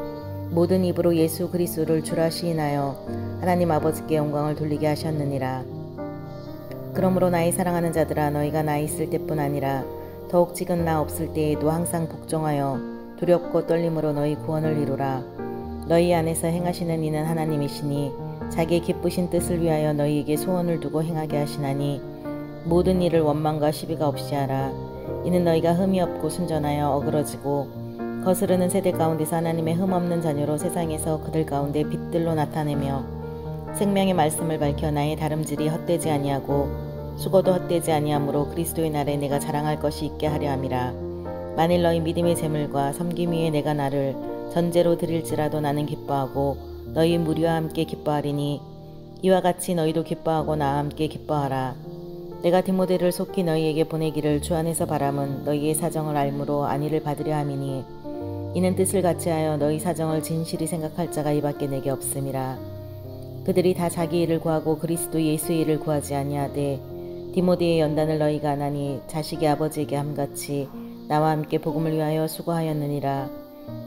모든 입으로 예수 그리스도를 주라 시인하여 하나님 아버지께 영광을 돌리게 하셨느니라. 그러므로 나의 사랑하는 자들아 너희가 나 있을 때뿐 아니라 더욱 지금 나 없을 때에도 항상 복종하여 두렵고 떨림으로 너희 구원을 이루라. 너희 안에서 행하시는 이는 하나님이시니 자기의 기쁘신 뜻을 위하여 너희에게 소원을 두고 행하게 하시나니 모든 일을 원망과 시비가 없이 하라. 이는 너희가 흠이 없고 순전하여 어그러지고 거스르는 세대 가운데서 하나님의 흠 없는 자녀로 세상에서 그들 가운데 빛들로 나타내며 생명의 말씀을 밝혀 나의 다름질이 헛되지 아니하고 수고도 헛되지 아니하므로 그리스도의 날에 내가 자랑할 것이 있게 하려 함이라. 만일 너희 믿음의 재물과 섬김 위에 내가 나를 전제로 드릴지라도 나는 기뻐하고 너희 무리와 함께 기뻐하리니 이와 같이 너희도 기뻐하고 나와 함께 기뻐하라. 내가 디모데를 속히 너희에게 보내기를 주 안에서 바람은 너희의 사정을 알므로 안위를 받으려 함이니 이는 뜻을 같이하여 너희 사정을 진실히 생각할 자가 이밖에 내게 없음이라. 그들이 다 자기 일을 구하고 그리스도 예수의 일을 구하지 아니하되 디모데의 연단을 너희가 안 하니 자식이 아버지에게 함같이 나와 함께 복음을 위하여 수고하였느니라.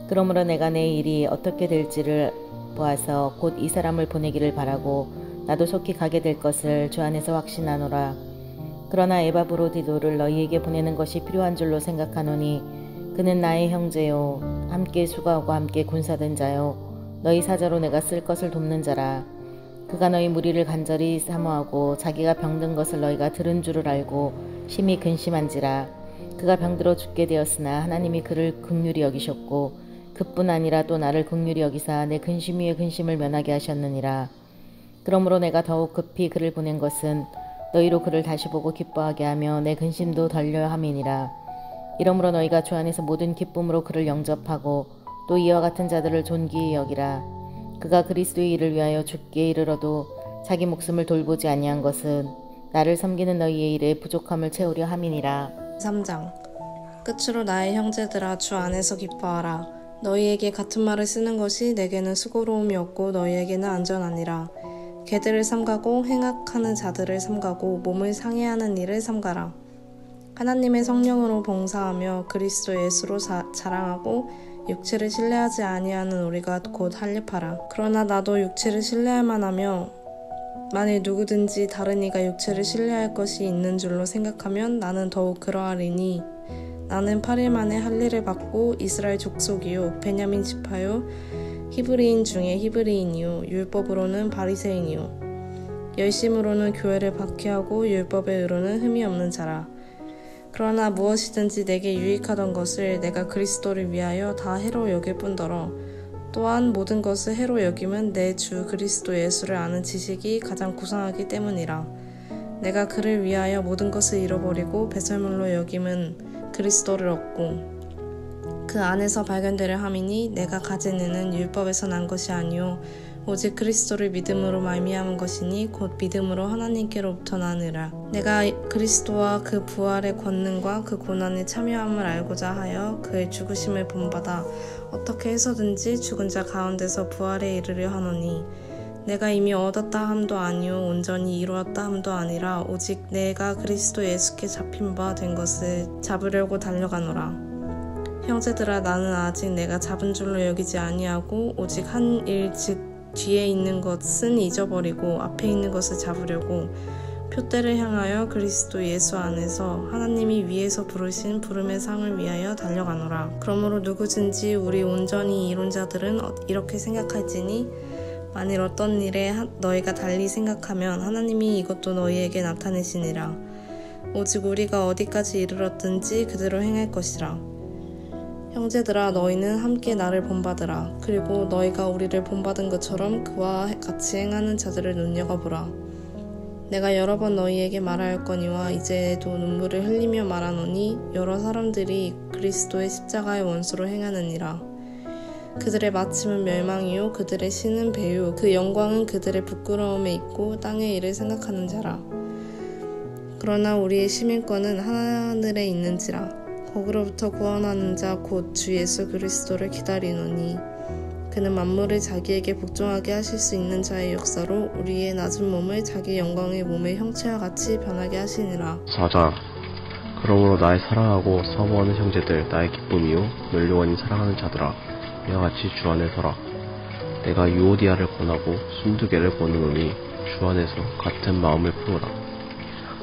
그러므로 내가 내 일이 어떻게 될지를 보아서 곧 이 사람을 보내기를 바라고 나도 속히 가게 될 것을 주 안에서 확신하노라. 그러나 에바브로디도를 너희에게 보내는 것이 필요한 줄로 생각하노니 그는 나의 형제요 함께 수고하고 함께 군사된 자요 너희 사자로 내가 쓸 것을 돕는 자라. 그가 너희 무리를 간절히 사모하고 자기가 병든 것을 너희가 들은 줄을 알고 심히 근심한지라. 그가 병들어 죽게 되었으나 하나님이 그를 긍휼히 여기셨고 그뿐 아니라 또 나를 긍휼히 여기사 내 근심 위에 근심을 면하게 하셨느니라. 그러므로 내가 더욱 급히 그를 보낸 것은 너희로 그를 다시 보고 기뻐하게 하며 내 근심도 덜려 함이니라. 이러므로 너희가 주 안에서 모든 기쁨으로 그를 영접하고 또 이와 같은 자들을 존귀히 여기라. 그가 그리스도의 일을 위하여 죽기에 이르러도 자기 목숨을 돌보지 아니한 것은 나를 섬기는 너희의 일에 부족함을 채우려 함이니라. 3장. 끝으로 나의 형제들아 주 안에서 기뻐하라. 너희에게 같은 말을 쓰는 것이 내게는 수고로움이 없고 너희에게는 안전하니라. 개들을 삼가고 행악하는 자들을 삼가고 몸을 상해하는 일을 삼가라. 하나님의 성령으로 봉사하며 그리스도 예수로 자랑하고 육체를 신뢰하지 아니하는 우리가 곧 할례하라. 그러나 나도 육체를 신뢰할 만하며 만일 누구든지 다른 이가 육체를 신뢰할 것이 있는 줄로 생각하면 나는 더욱 그러하리니 나는 8일 만에 할례를 받고 이스라엘 족속이요 베냐민 지파요 히브리인 중에 히브리인이요 율법으로는 바리새인이요 열심으로는 교회를 박해하고 율법의 의로는 흠이 없는 자라. 그러나 무엇이든지 내게 유익하던 것을 내가 그리스도를 위하여 다 해로 여길 뿐더러 또한 모든 것을 해로 여김은 내 주 그리스도 예수를 아는 지식이 가장 구성하기 때문이라. 내가 그를 위하여 모든 것을 잃어버리고 배설물로 여김은 그리스도를 얻고 그 안에서 발견되려 함이니 내가 가진 은은 율법에서 난 것이 아니요 오직 그리스도를 믿음으로 말미암은 것이니 곧 믿음으로 하나님께로부터 나느라. 내가 그리스도와 그 부활의 권능과 그 고난에 참여함을 알고자 하여 그의 죽으심을 본받아 어떻게 해서든지 죽은 자 가운데서 부활에 이르려 하노니 내가 이미 얻었다 함도 아니요 온전히 이루었다 함도 아니라 오직 내가 그리스도 예수께 잡힌 바 된 것을 잡으려고 달려가노라. 형제들아, 나는 아직 내가 잡은 줄로 여기지 아니하고 오직 한 일 즉 뒤에 있는 것은 잊어버리고 앞에 있는 것을 잡으려고 표대를 향하여 그리스도 예수 안에서 하나님이 위에서 부르신 부름의 상을 위하여 달려가노라. 그러므로 누구든지 우리 온전히 이룬 자들은 이렇게 생각할지니 만일 어떤 일에 너희가 달리 생각하면 하나님이 이것도 너희에게 나타내시니라. 오직 우리가 어디까지 이르렀든지 그대로 행할 것이라. 형제들아, 너희는 함께 나를 본받으라. 그리고 너희가 우리를 본받은 것처럼 그와 같이 행하는 자들을 눈여겨보라. 내가 여러 번 너희에게 말하였거니와 이제도 눈물을 흘리며 말하노니 여러 사람들이 그리스도의 십자가의 원수로 행하느니라. 그들의 마침은 멸망이요 그들의 신은 배유 그 영광은 그들의 부끄러움에 있고 땅의 일을 생각하는 자라. 그러나 우리의 시민권은 하늘에 있는지라. 거기로부터 구원하는 자 곧 주 예수 그리스도를 기다리노니 그는 만물을 자기에게 복종하게 하실 수 있는 자의 역사로 우리의 낮은 몸을 자기 영광의 몸의 형체와 같이 변하게 하시니라. 4장. 그러므로 나의 사랑하고 사모하는 형제들, 나의 기쁨이요 널 영원히 사랑하는 자들아, 이와 같이 주 안에 서라. 내가 유오디아를 권하고 순두개를 권하노니 주 안에서 같은 마음을 품으라.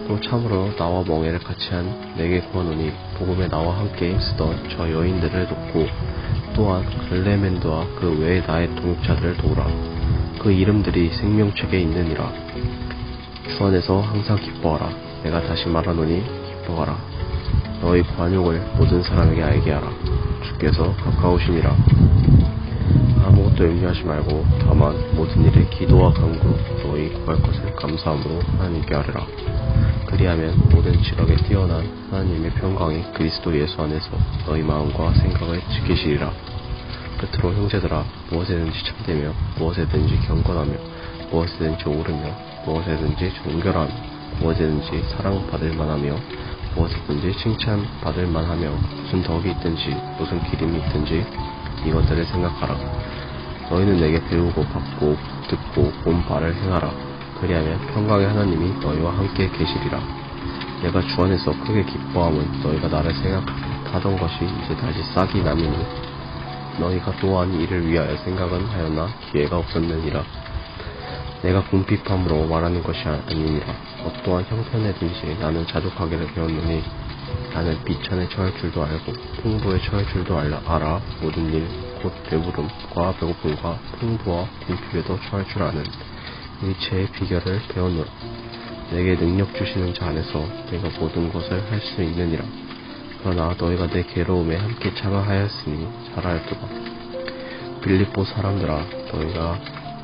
또 참으로 나와 멍에를 같이 한 내게 구하노니 복음에 나와 함께 쓰던 저 여인들을 돕고 또한 글레멘드와 그 외에 나의 동역자들을 도우라. 그 이름들이 생명책에 있느니라. 주 안에서 항상 기뻐하라. 내가 다시 말하노니 기뻐하라. 너희 관용을 모든 사람에게 알게 하라. 주께서 가까우시니라. 아무것도 염려하지 말고 다만 모든 일에 기도와 간구로 너희 구할 것을 감사함으로 하나님께 아뢰라. 그리하면 모든 지각에 뛰어난 하나님의 평강이 그리스도 예수 안에서 너희 마음과 생각을 지키시리라. 끝으로 형제들아, 무엇에든지 참되며 무엇에든지 경건하며 무엇에든지 옳으며 무엇에든지 정결하며 무엇에든지 사랑받을 만하며 무엇에든지 칭찬받을 만하며 무슨 덕이 있든지 무슨 기림이 있든지 이것들을 생각하라. 너희는 내게 배우고 받고 듣고 본 바를 행하라. 그리하면 평강의 하나님이 너희와 함께 계시리라. 내가 주 안에서 크게 기뻐함은 너희가 나를 생각하던 것이 이제 다시 싹이 나미니 너희가 또한 이를 위하여 생각은 하였나 기회가 없었느니라. 내가 궁핍함으로 말하는 것이 아니니라. 어떠한 형편에든지 나는 자족하기를 배웠노니 나는 비천에 처할 줄도 알고 풍부에 처할 줄도 알아. 모든 일 곧 배부름과 배고픔과 풍부와 궁핍에도 처할 줄 아는 일체의 비결을 배웠노라. 내게 능력 주시는 자 안에서 내가 모든 것을 할 수 있느니라. 그러나 너희가 내 괴로움에 함께 참여하였으니 잘 알도다. 빌립보 사람들아,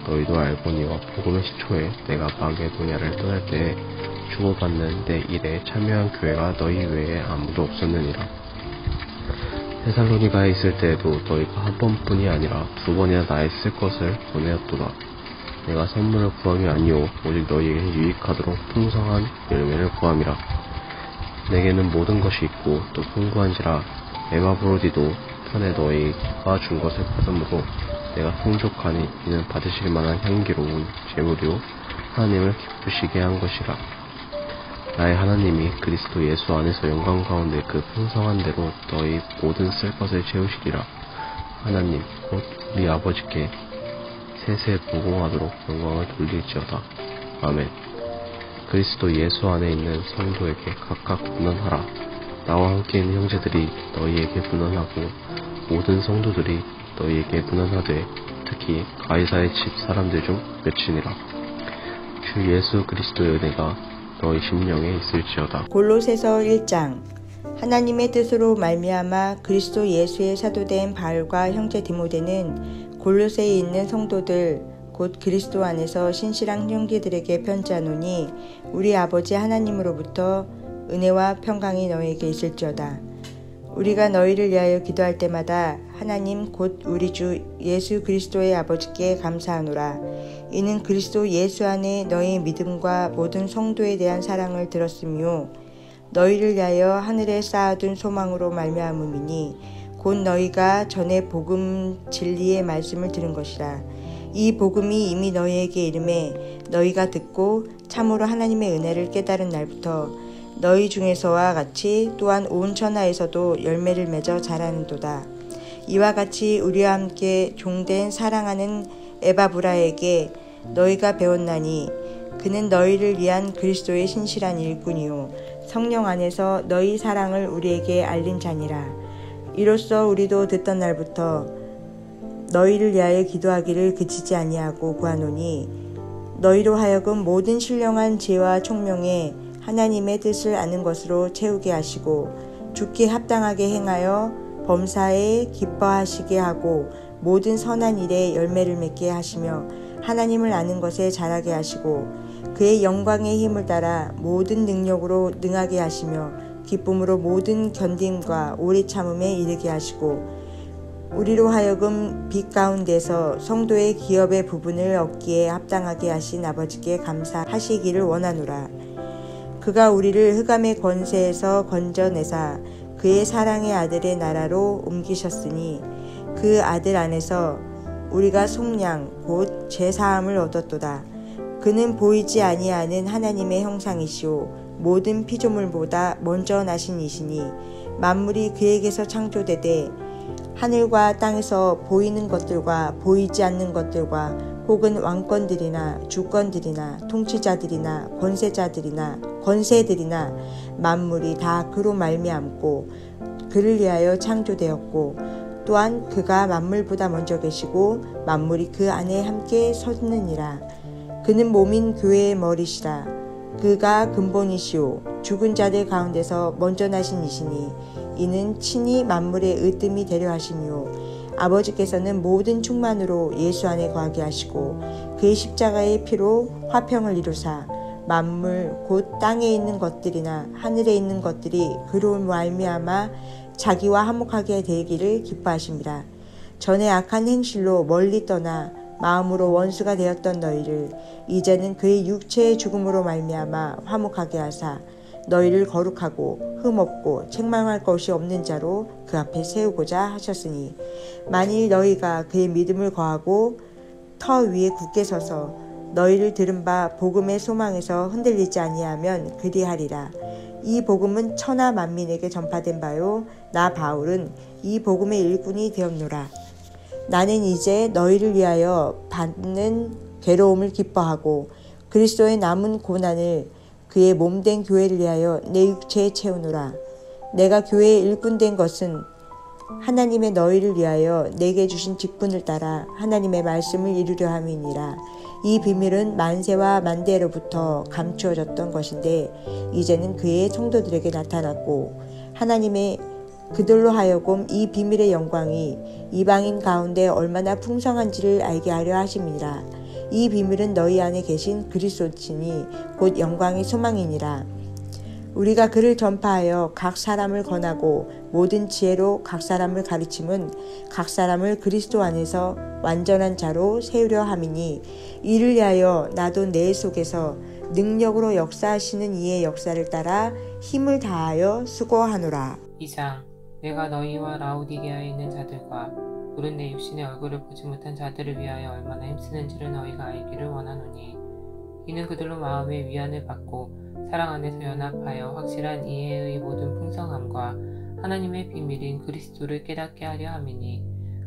너희도 알거니와 복음의 시초에 내가 마게도냐를 떠날 때에 주고받는 내 일에 참여한 교회가 너희 외에 아무도 없었느니라. 데살로니가에 있을 때에도 너희가 한 번뿐이 아니라 두 번이나 나의 쓸 것을 보내었도다. 내가 선물을 구함이 아니오 오직 너희에게 유익하도록 풍성한 열매를 구함이라. 내게는 모든 것이 있고 또 풍부한지라. 에바브로디도 편에 너희가 준 것을 받음으로 내가 풍족하니 이는 받으실 만한 향기로운 제물이요 하나님을 기쁘시게 한 것이라. 나의 하나님이 그리스도 예수 안에서 영광 가운데 그 풍성한 대로 너희 모든 쓸 것을 채우시리라. 하나님 곧 우리 아버지께 세세 무공하도록 영광을 돌릴지어다. 아멘. 그리스도 예수 안에 있는 성도에게 각각 분언하라. 나와 함께 있는 형제들이 너희에게 분언하고 모든 성도들이 너희에게 분언하되 특히 가이사의 집 사람들 중 몇이니라. 주 예수 그리스도의 은혜가 너희 심령에 있을지어다. 골로새서 1장. 하나님의 뜻으로 말미암아 그리스도 예수의 사도된 바울과 형제 디모데는 골로새에 있는 성도들 곧 그리스도 안에서 신실한 형제들에게 편지하노니 우리 아버지 하나님으로부터 은혜와 평강이 너희에게 있을지어다. 우리가 너희를 위하여 기도할 때마다 하나님 곧 우리 주 예수 그리스도의 아버지께 감사하노라. 이는 그리스도 예수 안에 너희의 믿음과 모든 성도에 대한 사랑을 들었으며 너희를 위하여 하늘에 쌓아둔 소망으로 말미암음이니 곧 너희가 전에 복음 진리의 말씀을 들은 것이라. 이 복음이 이미 너희에게 이름에 너희가 듣고 참으로 하나님의 은혜를 깨달은 날부터 너희 중에서와 같이 또한 온 천하에서도 열매를 맺어 자라는도다. 이와 같이 우리와 함께 종된 사랑하는 에바브라에게 너희가 배웠나니 그는 너희를 위한 그리스도의 신실한 일꾼이요 성령 안에서 너희 사랑을 우리에게 알린 자니라. 이로써 우리도 듣던 날부터 너희를 위하여 기도하기를 그치지 아니하고 구하노니 너희로 하여금 모든 신령한 지혜와 총명에 하나님의 뜻을 아는 것으로 채우게 하시고 주께 합당하게 행하여 범사에 기뻐하시게 하고 모든 선한 일에 열매를 맺게 하시며 하나님을 아는 것에 자라게 하시고 그의 영광의 힘을 따라 모든 능력으로 능하게 하시며 기쁨으로 모든 견딤과 오래 참음에 이르게 하시고 우리로 하여금 빛 가운데서 성도의 기업의 부분을 얻기에 합당하게 하신 아버지께 감사하시기를 원하노라. 그가 우리를 흑암의 권세에서 건져내사 그의 사랑의 아들의 나라로 옮기셨으니 그 아들 안에서 우리가 속량 곧 제사함을 얻었도다. 그는 보이지 아니하는 하나님의 형상이시오 모든 피조물보다 먼저 나신 이시니 만물이 그에게서 창조되되 하늘과 땅에서 보이는 것들과 보이지 않는 것들과 혹은 왕권들이나 주권들이나 통치자들이나 권세들이나 만물이 다 그로 말미암고 그를 위하여 창조되었고 또한 그가 만물보다 먼저 계시고 만물이 그 안에 함께 섰느니라. 그는 몸인 교회의 머리시라. 그가 근본이시오 죽은 자들 가운데서 먼저 나신 이시니 이는 친히 만물의 으뜸이 되려 하시니요 아버지께서는 모든 충만으로 예수 안에 거하게 하시고 그의 십자가의 피로 화평을 이루사 만물 곧 땅에 있는 것들이나 하늘에 있는 것들이 그로 말미암아 자기와 화목하게 되기를 기뻐하심이라. 전에 악한 행실로 멀리 떠나 마음으로 원수가 되었던 너희를 이제는 그의 육체의 죽음으로 말미암아 화목하게 하사 너희를 거룩하고 흠없고 책망할 것이 없는 자로 그 앞에 세우고자 하셨으니 만일 너희가 그의 믿음을 거하고 터 위에 굳게 서서 너희를 들은 바 복음의 소망에서 흔들리지 아니하면 그리하리라. 이 복음은 천하 만민에게 전파된 바요 나 바울은 이 복음의 일꾼이 되었노라. 나는 이제 너희를 위하여 받는 괴로움을 기뻐하고 그리스도의 남은 고난을 그의 몸된 교회를 위하여 내 육체에 채우노라. 내가 교회의 일꾼 된 것은 하나님의 너희를 위하여 내게 주신 직분을 따라 하나님의 말씀을 이루려 함이니라. 이 비밀은 만세와 만대로부터 감추어졌던 것인데 이제는 그의 성도들에게 나타났고 하나님의 그들로 하여금 이 비밀의 영광이 이방인 가운데 얼마나 풍성한지를 알게 하려 하심이라. 이 비밀은 너희 안에 계신 그리스도시니 곧 영광의 소망이니라. 우리가 그를 전파하여 각 사람을 권하고 모든 지혜로 각 사람을 가르침은 각 사람을 그리스도 안에서 완전한 자로 세우려 함이니 이를 위하여 나도 내 속에서 능력으로 역사하시는 이의 역사를 따라 힘을 다하여 수고하노라. 2장 내가 너희와 라오디게아에 있는 자들과 부른 내 육신의 얼굴을 보지 못한 자들을 위하여 얼마나 힘쓰는지를 너희가 알기를 원하노니 이는 그들로 마음의 위안을 받고 사랑 안에서 연합하여 확실한 이해의 모든 풍성함과 하나님의 비밀인 그리스도를 깨닫게 하려 함이니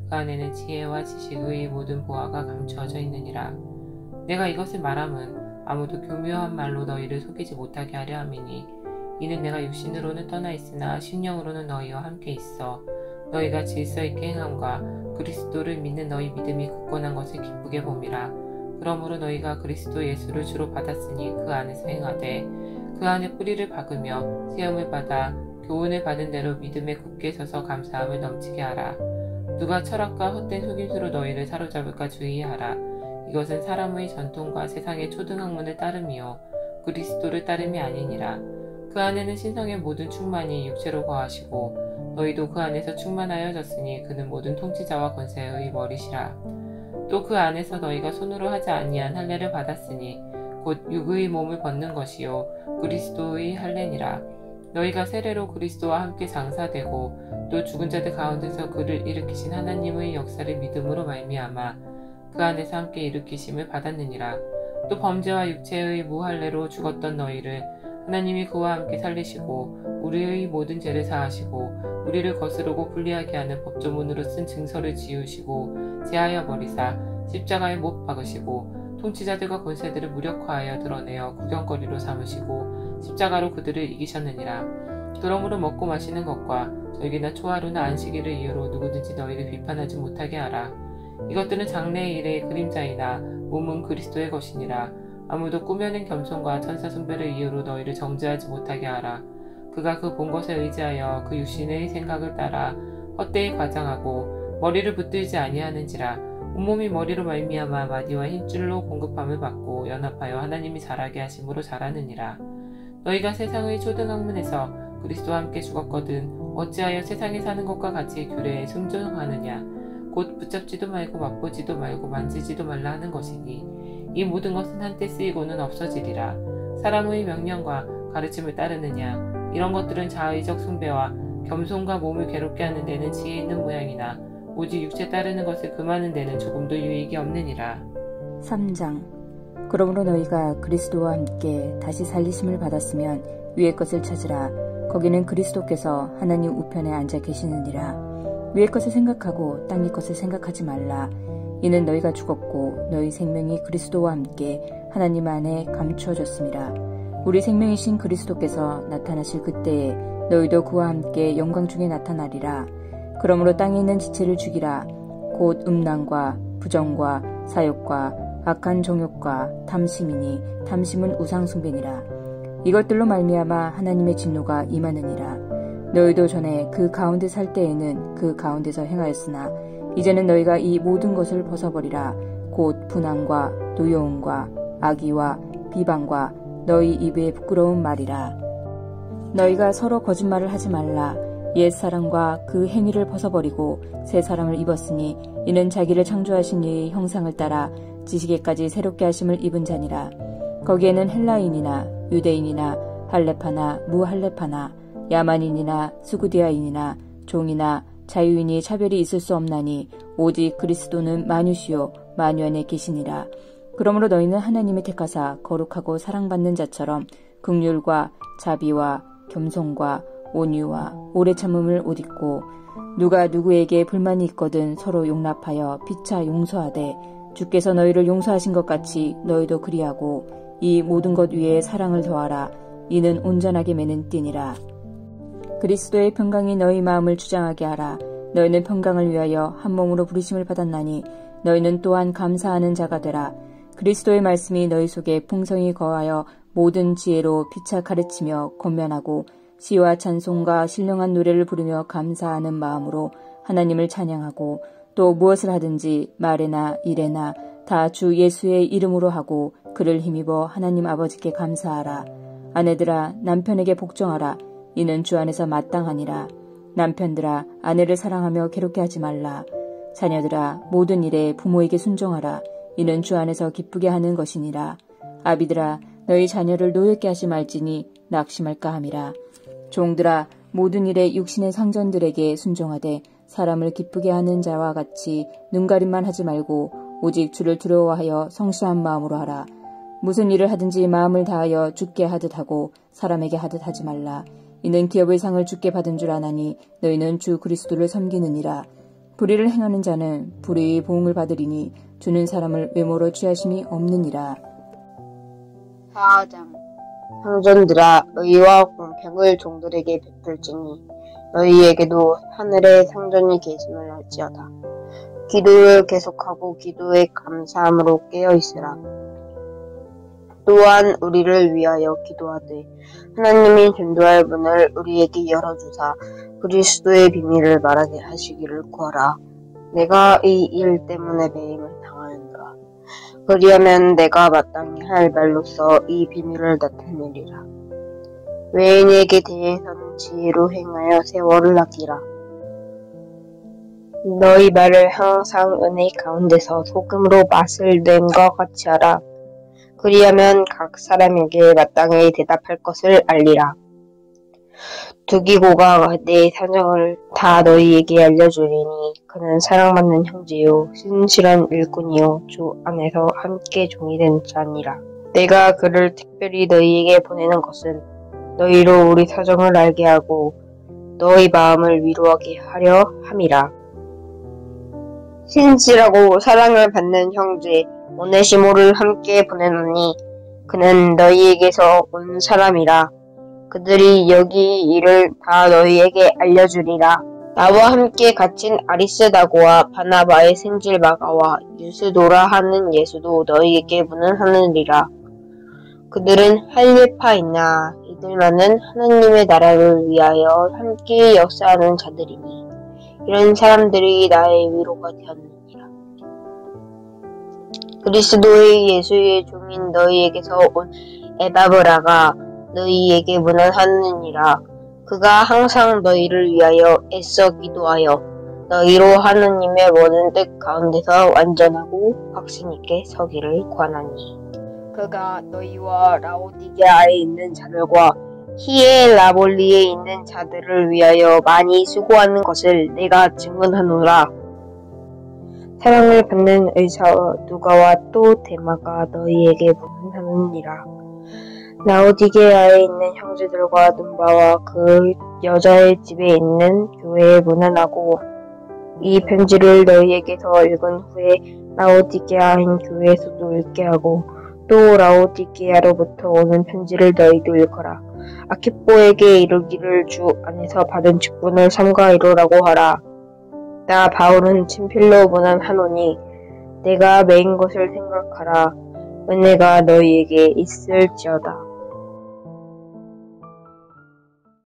그 안에는 지혜와 지식의 모든 보화가 감추어져 있느니라. 내가 이것을 말함은 아무도 교묘한 말로 너희를 속이지 못하게 하려 함이니 이는 내가 육신으로는 떠나 있으나 심령으로는 너희와 함께 있어 너희가 질서 있게 행함과 그리스도를 믿는 너희 믿음이 굳건한 것을 기쁘게 봄이라. 그러므로 너희가 그리스도 예수를 주로 받았으니 그 안에서 행하되 그 안에 뿌리를 박으며 시험을 받아 교훈을 받은 대로 믿음에 굳게 서서 감사함을 넘치게 하라. 누가 철학과 헛된 속임수로 너희를 사로잡을까 주의하라. 이것은 사람의 전통과 세상의 초등학문을 따름이요 그리스도를 따름이 아니니라. 그 안에는 신성의 모든 충만이 육체로 거하시고 너희도 그 안에서 충만하여졌으니 그는 모든 통치자와 권세의 머리시라. 또 그 안에서 너희가 손으로 하지 아니한 할례를 받았으니 곧 육의 몸을 벗는 것이요 그리스도의 할례니라. 너희가 세례로 그리스도와 함께 장사되고 또 죽은 자들 가운데서 그를 일으키신 하나님의 역사를 믿음으로 말미암아 그 안에서 함께 일으키심을 받았느니라. 또 범죄와 육체의 무할례로 죽었던 너희를 하나님이 그와 함께 살리시고 우리의 모든 죄를 사하시고 우리를 거스르고 불리하게 하는 법조문으로 쓴 증서를 지우시고 제하여 버리사 십자가에 못 박으시고 통치자들과 권세들을 무력화하여 드러내어 구경거리로 삼으시고 십자가로 그들을 이기셨느니라. 그러므로 먹고 마시는 것과 절기나 초하루나 안식일을 이유로 누구든지 너희를 비판하지 못하게 하라. 이것들은 장래의 일의 그림자이나 몸은 그리스도의 것이니라. 아무도 꾸며낸 겸손과 천사 숭배를 이유로 너희를 정죄하지 못하게 하라. 그가 그 본 것에 의지하여 그 육신의 생각을 따라 헛되이 과장하고 머리를 붙들지 아니하는지라. 온몸이 머리로 말미암아 마디와 힘줄로 공급함을 받고 연합하여 하나님이 자라게 하심으로 자라느니라. 너희가 세상의 초등학문에서 그리스도와 함께 죽었거든 어찌하여 세상에 사는 것과 같이 규례에 순종하느냐. 곧 붙잡지도 말고 맛보지도 말고 만지지도 말라 하는 것이니 이 모든 것은 한때 쓰이고는 없어지리라. 사람의 명령과 가르침을 따르느냐. 이런 것들은 자의적 숭배와 겸손과 몸을 괴롭게 하는 데는 지혜 있는 모양이나 오직 육체 따르는 것을 금하는 데는 조금도 유익이 없느니라. 3장. 그러므로 너희가 그리스도와 함께 다시 살리심을 받았으면 위의 것을 찾으라. 거기는 그리스도께서 하나님 우편에 앉아 계시느니라. 위의 것을 생각하고 땅 위 것을 생각하지 말라. 이는 너희가 죽었고 너희 생명이 그리스도와 함께 하나님 안에 감추어졌습니다. 우리 생명이신 그리스도께서 나타나실 그때에 너희도 그와 함께 영광 중에 나타나리라. 그러므로 땅에 있는 지체를 죽이라. 곧 음란과 부정과 사욕과 악한 정욕과 탐심이니 탐심은 우상숭배니라. 이것들로 말미암아 하나님의 진노가 임하느니라. 너희도 전에 그 가운데 살 때에는 그 가운데서 행하였으나 이제는 너희가 이 모든 것을 벗어버리라. 곧 분함과 노여움과 악의와 비방과 너희 입에 부끄러운 말이라. 너희가 서로 거짓말을 하지 말라. 옛 사람과 그 행위를 벗어버리고 새 사람을 입었으니 이는 자기를 창조하신 이의 형상을 따라 지식에까지 새롭게 하심을 입은 자니라. 거기에는 헬라인이나 유대인이나 할레파나 무할레파나 야만인이나 스구디아인이나 종이나 자유인이 차별이 있을 수 없나니 오직 그리스도는 만유시요 만유 안에 계시니라. 그러므로 너희는 하나님이 택하사 거룩하고 사랑받는 자처럼 긍휼과 자비와 겸손과 온유와 오래 참음을 옷 입고 누가 누구에게 불만이 있거든 서로 용납하여 피차 용서하되 주께서 너희를 용서하신 것 같이 너희도 그리하고 이 모든 것 위에 사랑을 더하라. 이는 온전하게 매는 띠니라. 그리스도의 평강이 너희 마음을 주장하게 하라. 너희는 평강을 위하여 한 몸으로 부르심을 받았나니 너희는 또한 감사하는 자가 되라. 그리스도의 말씀이 너희 속에 풍성히 거하여 모든 지혜로 피차 가르치며 권면하고 시와 찬송과 신령한 노래를 부르며 감사하는 마음으로 하나님을 찬양하고 또 무엇을 하든지 말에나 일에나 다 주 예수의 이름으로 하고 그를 힘입어 하나님 아버지께 감사하라. 아내들아 남편에게 복종하라. 이는 주 안에서 마땅하니라. 남편들아 아내를 사랑하며 괴롭게 하지 말라. 자녀들아 모든 일에 부모에게 순종하라. 이는 주 안에서 기쁘게 하는 것이니라. 아비들아 너희 자녀를 노엽게 하지 말지니 낙심할까 함이라. 종들아 모든 일에 육신의 상전들에게 순종하되 사람을 기쁘게 하는 자와 같이 눈가림만 하지 말고 오직 주를 두려워하여 성실한 마음으로 하라. 무슨 일을 하든지 마음을 다하여 주께 하듯 하고 사람에게 하듯 하지 말라. 이는 기업의 상을 주께 받은 줄 아나니 너희는 주 그리스도를 섬기느니라. 불의를 행하는 자는 불의의 보응을 받으리니 주는 사람을 외모로 취하심이 없느니라. 4장. 상전들아 의와 공평을 종들에게 베풀지니 너희에게도 하늘에 상전이 계심을 알지어다. 기도를 계속하고 기도에 감사함으로 깨어있으라. 또한 우리를 위하여 기도하되 하나님이 전도할 문을 우리에게 열어주사 그리스도의 비밀을 말하게 하시기를 구하라. 내가 이 일 때문에 배임을 당하였노라. 그리하면 내가 마땅히 할 말로써 이 비밀을 나타내리라. 외인에게 대해서는 지혜로 행하여 세월을 아끼라. 너희 말을 항상 은혜 가운데서 소금으로 맛을 낸 것 같이 하라. 그리하면 각 사람에게 마땅히 대답할 것을 알리라. 두기고가 내 사정을 다 너희에게 알려주리니 그는 사랑받는 형제요 신실한 일꾼이요 주 안에서 함께 종이 된 자니라. 내가 그를 특별히 너희에게 보내는 것은 너희로 우리 사정을 알게 하고 너희 마음을 위로하게 하려 함이라. 신실하고 사랑을 받는 형제 오네시모를 함께 보내노니 그는 너희에게서 온 사람이라. 그들이 여기 일을 다 너희에게 알려주리라. 나와 함께 갇힌 아리스다고와 바나바의 생질 마가와 유스도라 하는 예수도 너희에게 문안하느니라. 그들은 할례파이나 이들만은 하나님의 나라를 위하여 함께 역사하는 자들이니 이런 사람들이 나의 위로가 되었느니라. 그리스도의 예수의 종인 너희에게서 온 에바브라가 너희에게 문안하느니라. 그가 항상 너희를 위하여 애써 기도하여 너희로 하느님의 모든 뜻 가운데서 완전하고 확신 있게 서기를 구하나니 그가 너희와 라오디게아에 있는 자들과 히에라볼리에 있는 자들을 위하여 많이 수고하는 것을 내가 증언하노라. 사랑을 받는 의사와 누가와 또 데마가 너희에게 문안하느니라. 라오디게아에 있는 형제들과 눈바와 그 여자의 집에 있는 교회에 문안하고 이 편지를 너희에게서 읽은 후에 라오디게아인 교회에서도 읽게 하고 또 라오디게아로부터 오는 편지를 너희도 읽어라. 아키뽀에게 이르기를 주 안에서 받은 직분을 삼가 이루라고 하라. 나 바울은 친필로 문안하노니 내가 매인 것을 생각하라. 은혜가 너희에게 있을지어다.